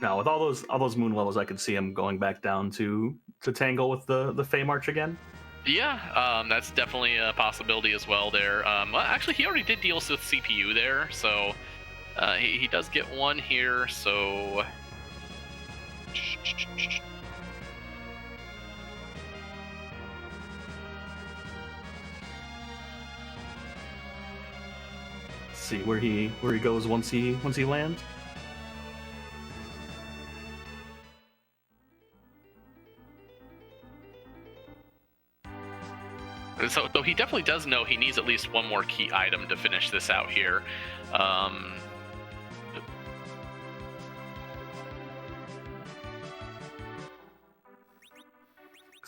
Now, with all those moon levels, I could see him going back down to tangle with the Fey March again. yeah, that's definitely a possibility as well there. Well, actually, he already did deals with CPU there, so he does get one here. So. See where he goes once he lands. So he definitely does know he needs at least one more key item to finish this out here. So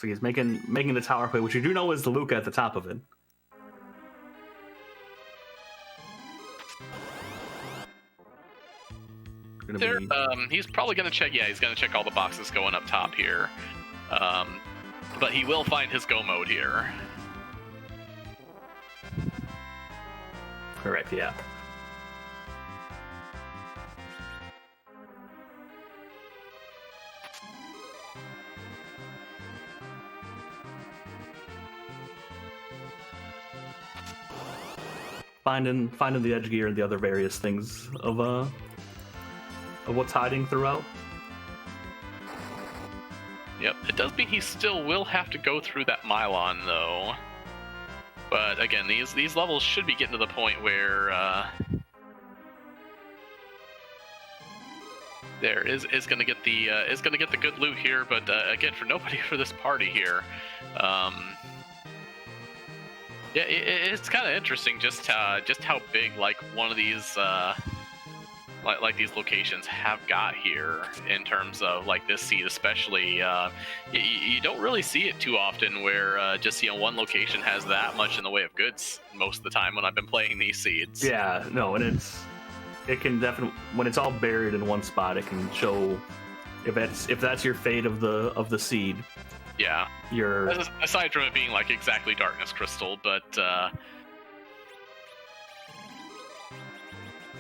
he's making the tower play, which you do know is the Luca at the top of it. There, he's probably gonna check. Yeah, he's gonna check all the boxes going up top here. But he will find his go mode here. Correct, yeah. Finding the edge gear and the other various things of what's hiding throughout. Yep, it does mean he still will have to go through that Mylon though. But again, these levels should be getting to the point where there is gonna get the good loot here. But again, for nobody for this party here. Yeah, it's kind of interesting just how big like one of these like these locations have got here in terms of like this seed especially. You don't really see it too often where just one location has that much in the way of goods most of the time when I've been playing these seeds. Yeah, no, and it can definitely, when it's all buried in one spot, it can show if that's your fate of the seed. Yeah. You're aside from it being like exactly Darkness Crystal, but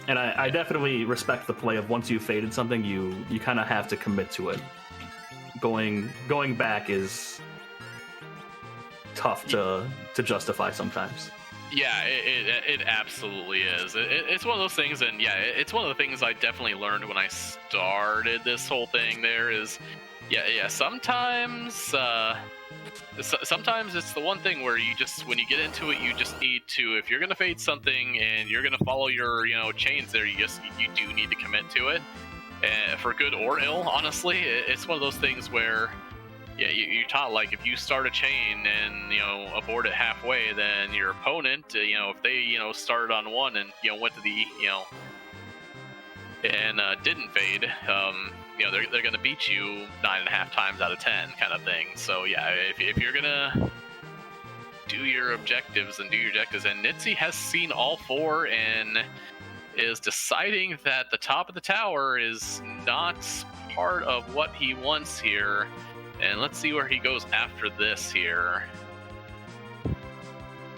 and I definitely respect the play of once you've faded something, you kind of have to commit to it. Going back is tough to justify sometimes. Yeah, it absolutely is. It's one of those things, and yeah, it's one of the things I definitely learned when I started this whole thing. There is, yeah. Sometimes it's the one thing where you just, when you get into it, you just need to, if you're gonna fade something and you're gonna follow your chains there, you do need to commit to it, and for good or ill. Honestly, it's one of those things where. Yeah, you're taught, like, if you start a chain and, abort it halfway, then your opponent, if they, started on one and, went to the, and didn't fade, they're going to beat you 9.5 times out of 10 kind of thing. So, yeah, if you're going to do your objectives and do your objectives. And Nitzy has seen all 4 and is deciding that the top of the tower is not part of what he wants here. And let's see where he goes after this here.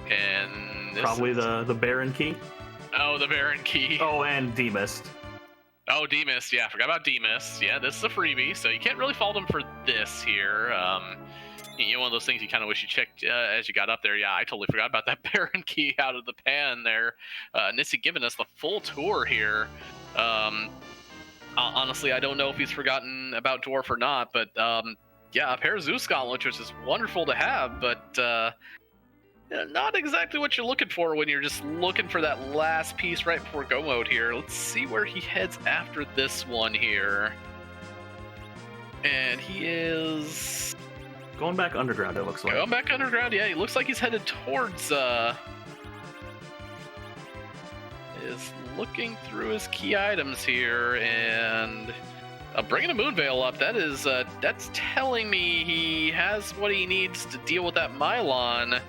And this Probably the Baron key. Oh, the Baron key. Oh, and D-Mist. Oh, D-Mist. Yeah, I forgot about D-Mist. Yeah, this is a freebie, so you can't really fault him for this here. One of those things you kind of wish you checked as you got up there. Yeah, I totally forgot about that Baron key out of the pan there. Nitzy giving us the full tour here. Honestly, I don't know if he's forgotten about Dwarf or not, but yeah, a pair of Zeus gauntlets, which is wonderful to have, but not exactly what you're looking for when you're just looking for that last piece right before go mode here. Let's see where he heads after this one here. And he is going back underground, it looks like. Going back underground, yeah. He looks like he's headed towards is looking through his key items here, and bringing a Moonveil up, that is that's telling me he has what he needs to deal with that Mylon,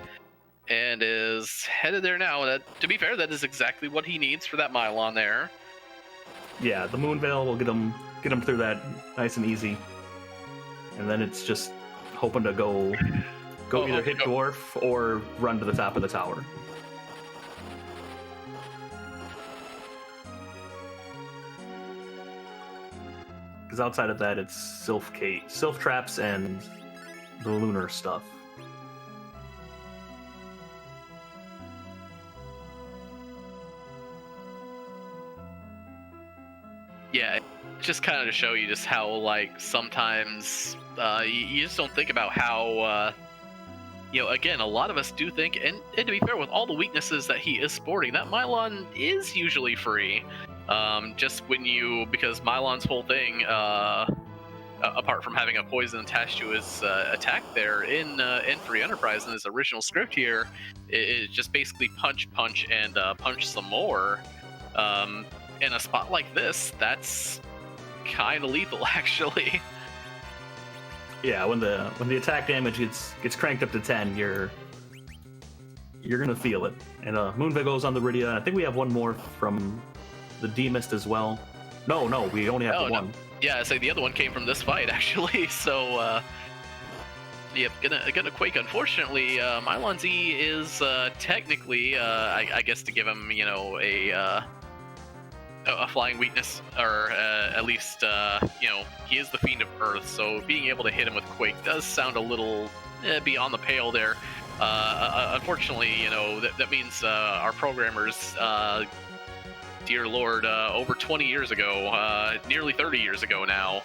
and is headed there now. That, to be fair, that is exactly what he needs for that Mylon there. Yeah, the Moonveil will get him through that nice and easy, and then it's just hoping to go either hit Dwarf or run to the top of the tower. Because outside of that, it's Sylph Traps, and the lunar stuff. Yeah, just kind of to show you just how, like, sometimes you just don't think about how, again, a lot of us do think, and to be fair, with all the weaknesses that he is sporting, that Mylon is usually free. Just because Mylon's whole thing, apart from having a poison attached to his attack there in Free Enterprise in his original script here, is just basically punch, and punch some more. In a spot like this, that's kind of lethal, actually. Yeah, when the attack damage gets cranked up to 10, you're gonna feel it. And Moonveil goes on the Rydia. I think we have one more from the D-Mist as well. No, we only have the one. Yeah, so the other one came from this fight, actually. So, yep, gonna Quake. Unfortunately, Mylon Z is technically, I guess, to give him, a flying weakness, or at least, he is the Fiend of Earth, so being able to hit him with Quake does sound a little beyond the pale there. Unfortunately, that means our programmers, dear Lord, over 20 years ago, nearly 30 years ago now,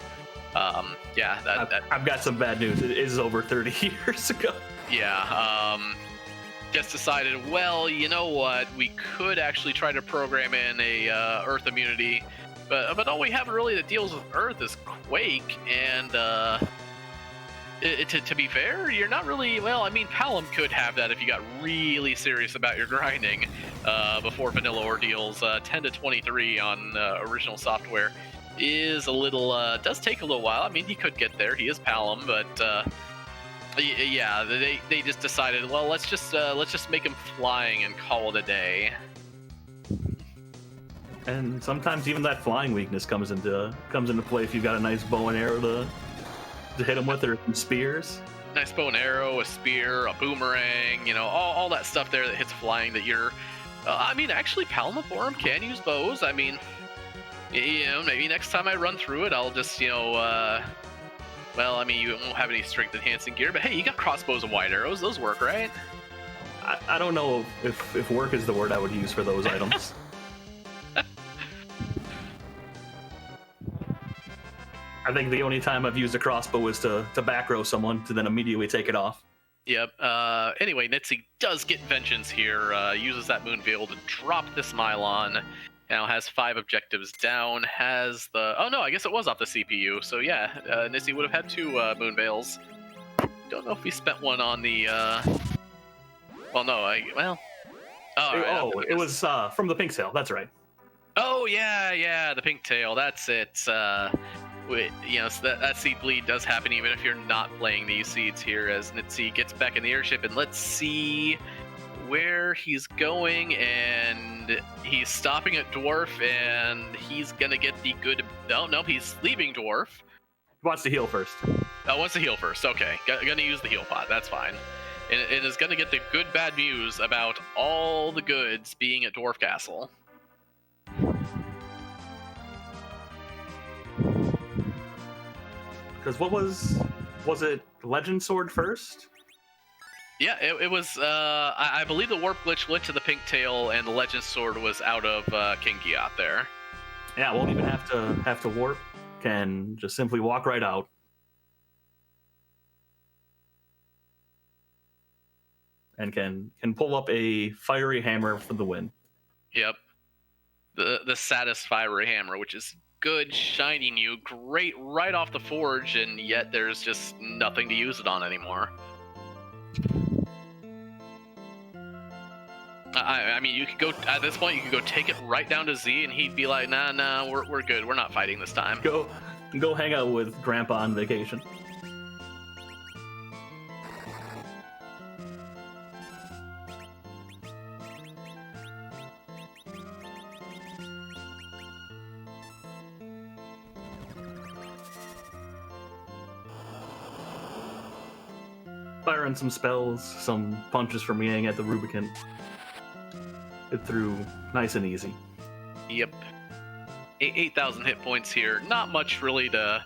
I've got some bad news. It is over 30 years ago. Yeah, just decided, well, you know what, we could actually try to program in a Earth immunity, but all we have really that deals with Earth is Quake, and to be fair, you're not really, Palom could have that if you got really serious about your grinding before vanilla ordeals. 10 to 23 on original software is a little, does take a little while. He could get there, he is Palom, but yeah, they just decided, well, let's just make him flying and call it a day. And sometimes even that flying weakness comes into play if you've got a nice bow and arrow to hit him with, or some spears. Nice bow and arrow, a spear, a boomerang, all that stuff there that hits flying that you're... actually, Palmaforum can use bows. Maybe next time I run through it, I'll just, you won't have any strength enhancing gear, but hey, you got crossbows and wide arrows. Those work, right? I don't know if work is the word I would use for those items. I think the only time I've used a crossbow is to back row someone to then immediately take it off. Yep. Anyway, Nitzy does get vengeance here. Uses that Moonveil to drop this Mylon. Now has 5 objectives down. Has the... Oh no, I guess it was off the CPU. So yeah, Nitzy would have had 2 Moonveils. Don't know if he spent one on the... Well, no, it was from the Pink Tail. That's right. Oh yeah, the Pink Tail. That's it. So that seed bleed does happen even if you're not playing these seeds here. As Nitsi gets back in the airship, and let's see where he's going, and he's stopping at Dwarf, and he's gonna get the good. No, he's leaving Dwarf. Wants to heal first. Oh, wants to heal first. Okay, gonna use the heal pot. That's fine. And it is gonna get the good bad news about all the goods being at Dwarf Castle. Because what was it Legend Sword first? Yeah, it was. I believe the warp glitch led to the pink tail, and the Legend Sword was out of King Giat there. Yeah, won't even have to warp. Can just simply walk right out. And can pull up a fiery hammer for the win. Yep. The Satisfiery Hammer, which is good, shiny new, great right off the forge, and yet there's just nothing to use it on anymore. I mean, you could go at this point. You could go take it right down to Z, and he'd be like, "Nah, we're good. We're not fighting this time." Go hang out with Grandpa on vacation. Firing some spells, some punches from Yang at the Rubicon. It threw nice and easy. Yep. 8,000 hit points here. Not much really to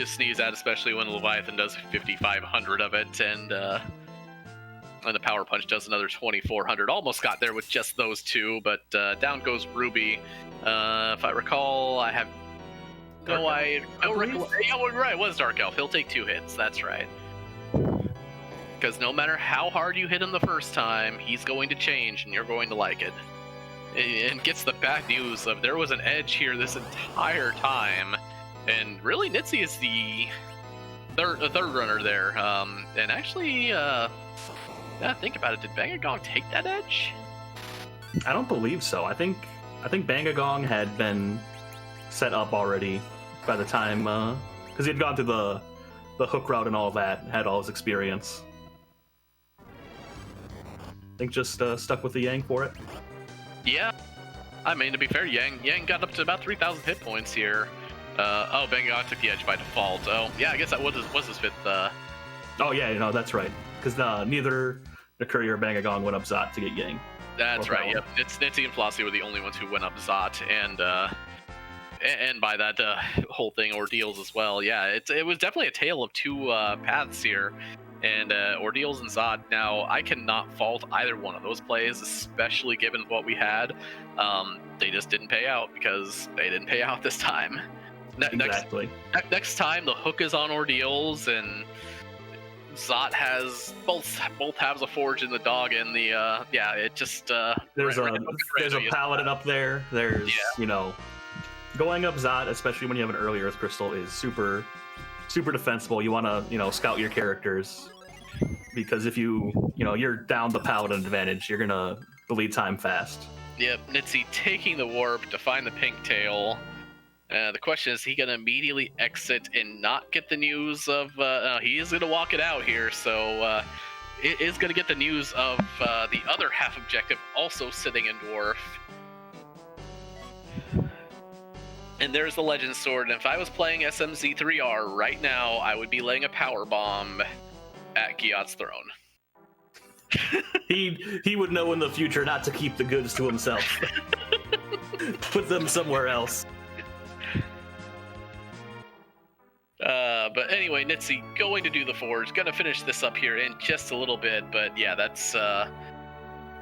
sneeze at, especially when Leviathan does 5,500 of it, and the Power Punch does another 2,400. Almost got there with just those two, but down goes Ruby. If I recall, I have no idea. Yeah, well, right, it was Dark Elf. He'll take 2 hits. That's right. Because no matter how hard you hit him the first time, he's going to change, and you're going to like it. And gets the bad news of there was an edge here this entire time, and really Nitsi is the third runner there. And actually, think about it. Did Bangagong take that edge? I don't believe so. I think Bangagong had been set up already by the time, because he had gone through the hook route and all that, had all his experience. I think just stuck with the Yang for it. Yeah. I mean, to be fair, Yang got up to about 3,000 hit points here. Bangagong took the edge by default. Oh, yeah, I guess that was his 5th. Oh, yeah, that's right. Because neither the Courier or Bangagong went up Zot to get Yang. That's right, yep. Nitsi and Flossie were the only ones who went up Zot, and by that whole thing, Ordeals as well. Yeah, it was definitely a tale of two paths here. And Ordeals and Zod. Now, I cannot fault either one of those plays, especially given what we had. They just didn't pay out because they didn't pay out this time. Exactly. Next time, the hook is on Ordeals, and Zot has both halves of Forge in the dog, and the it just there's a paladin up there. There's going up Zot, especially when you have an early Earth Crystal, is super defensible. You want to scout your characters, because if you're down the paladin advantage, you're gonna bleed time fast. Yep, Nitsi taking the warp to find the pink tail. The question is he gonna immediately exit and not get the news of he is gonna walk it out here, so it is gonna get the news of the other half objective also sitting in Dwarf. And there's the Legend Sword, and if I was playing SMZ3R right now, I would be laying a power bomb at Giat's throne. He would know in the future not to keep the goods to himself. Put them somewhere else. But anyway, Nitsi going to do the Forge, gonna finish this up here in just a little bit, but yeah, that's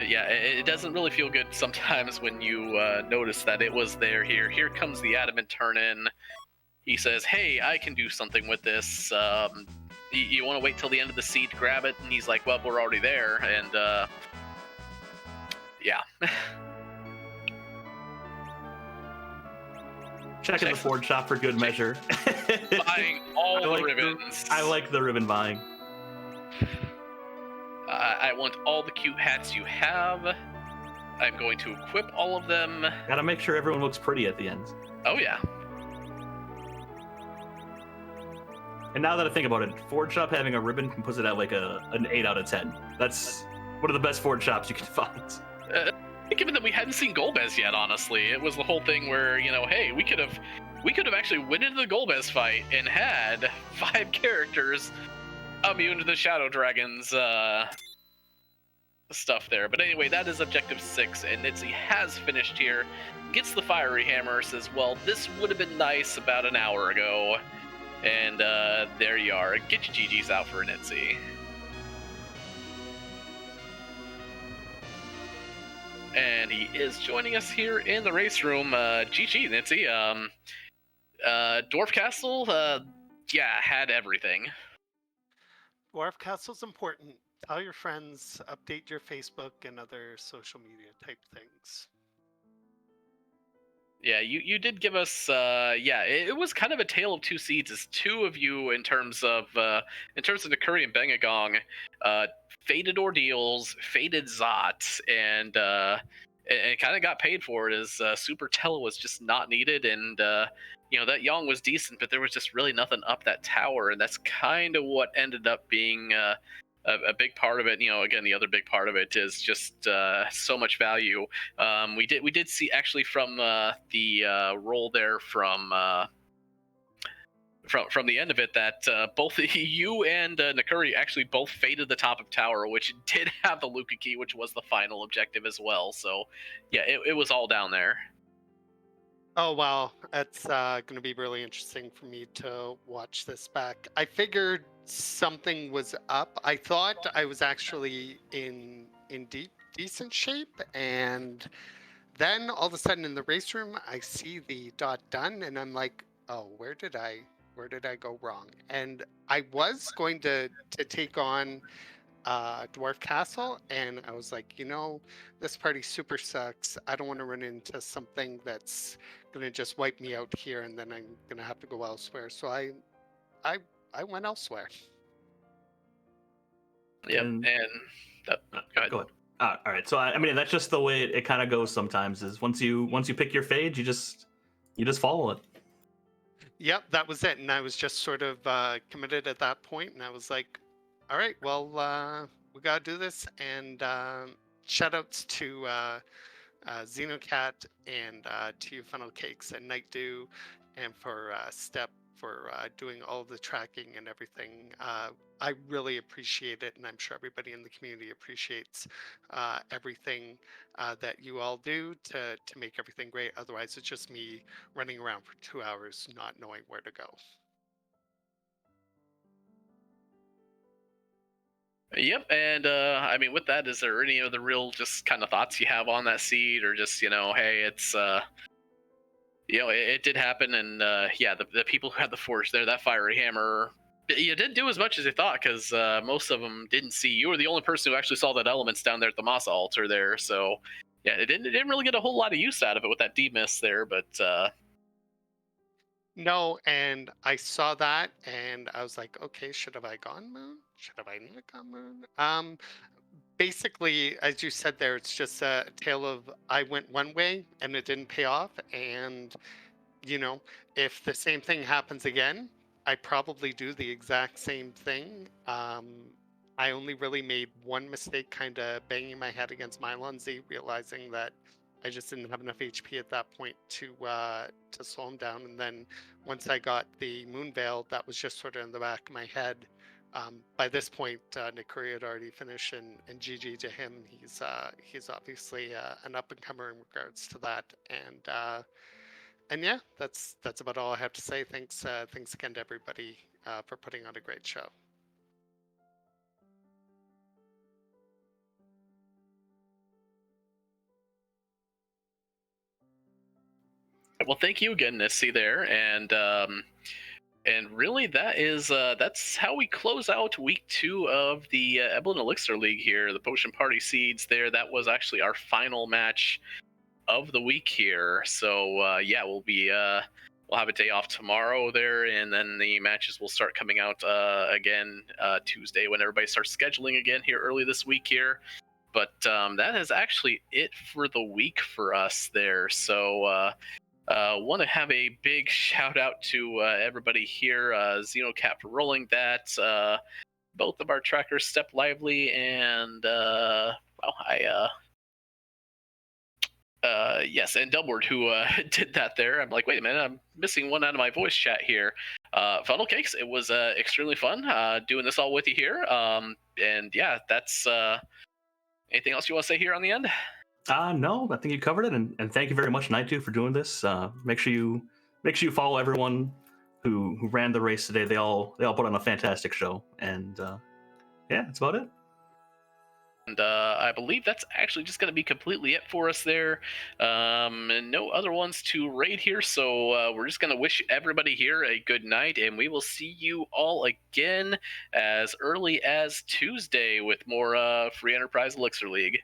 it doesn't really feel good sometimes when you notice that it was there here. Here comes the Adamant Turn-In. He says, hey, I can do something with this. You want to wait till the end of the seed to grab it? And he's like, well, we're already there. And, yeah. Checking the Forge shop for good measure. Buying all the ribbons. I like the ribbon buying. I want all the cute hats you have. I'm going to equip all of them. Gotta make sure everyone looks pretty at the end. Oh, yeah. And now that I think about it, Forge Shop having a ribbon puts it at like an 8 out of 10. That's one of the best Forge Shops you can find. Given that we hadn't seen Golbez yet, honestly, it was the whole thing where, hey, we could have actually went into the Golbez fight and had 5 characters immune to the Shadow Dragon's stuff there. But anyway, that is objective 6, and Nitzy has finished here. Gets the Fiery Hammer, says, well, this would have been nice about an hour ago. And there you are. Get your GGs out for Nitzy. And he is joining us here in the race room. GG, Nitzy. Dwarf Castle, had everything. Dwarf Castle's important. Tell your friends, update your Facebook and other social media type things. Yeah, you did give us, it was kind of a tale of two seeds. As two of you, in terms of Nakuri and Bengagong, faded ordeals, faded Zot, and kind of got paid for it, as Super Tele was just not needed, and that Yang was decent, but there was just really nothing up that tower, and that's kind of what ended up being a big part of it. Again, the other big part of it is just so much value. We did see actually from the roll there from the end of it that both you and Nakuri actually both faded the top of tower, which did have the Luca key, which was the final objective as well. So yeah, it was all down there. Oh, wow. It's going to be really interesting for me to watch this back. I figured something was up. I thought I was actually in decent shape, and then all of a sudden in the race room, I see the dot done, and I'm like, oh, where did I go wrong? And I was going to take on Dwarf Castle, and I was like, this party super sucks. I don't want to run into something that's gonna just wipe me out here, and then I'm gonna have to go elsewhere. So I went elsewhere. Yeah, and go ahead. All right. So I mean, that's just the way it kind of goes sometimes. Is once you pick your fade, you just follow it. Yep, that was it. And I was just sort of committed at that point, and I was like, all right, well, we gotta do this. And shout outs to Xenocat and to you Funnel Cakes and Night Dew, and for Step for doing all the tracking and everything. I really appreciate it, and I'm sure everybody in the community appreciates everything that you all do to make everything great. Otherwise, it's just me running around for 2 hours not knowing where to go. Yep, and I mean, with that, is there any other real just kind of thoughts you have on that seed, or just hey, it's it did happen, and the people who had the forge there, that Fiery Hammer, you didn't do as much as you thought, because most of them didn't see you. Were the only person who actually saw that elements down there at the Masa altar there. So yeah, it didn't really get a whole lot of use out of it with that D-miss there, but no, and I saw that, and I was like, okay, should have I gone moon? Should have I not gone moon? Basically, as you said there, it's just a tale of I went one way and it didn't pay off, and if the same thing happens again, I probably do the exact same thing. I only really made one mistake, kind of banging my head against Mylon Z, realizing that I just didn't have enough HP at that point to slow him down. And then once I got the Moon Veil, that was just sort of in the back of my head. By this point, Nakuri had already finished, and GG to him. He's obviously an up and comer in regards to that. And yeah, that's about all I have to say. Thanks again to everybody for putting on a great show. well, thank you again, Nissy there, and really that's how we close out week 2 of the Eblan Elixir League here, the Potion Party Seeds there. That was actually our final match of the week here. So we'll have a day off tomorrow there, and then the matches will start coming out again Tuesday when everybody starts scheduling again here early this week here. But that is actually it for the week for us there. So Want to have a big shout out to everybody here, Xenocat for rolling that. Both of our trackers, Step Lively and yes, and Dumbward, who did that there. I'm like, wait a minute, I'm missing one out of my voice chat here. Funnel Cakes, it was extremely fun doing this all with you here. And yeah, that's anything else you want to say here on the end? No, I think you covered it, and thank you very much, Night2, for doing this. Make sure you follow everyone who ran the race today. They all put on a fantastic show, and yeah, that's about it. And I believe that's actually just going to be completely it for us there. And no other ones to raid here, so we're just going to wish everybody here a good night, and we will see you all again as early as Tuesday with more Free Enterprise Elixir League.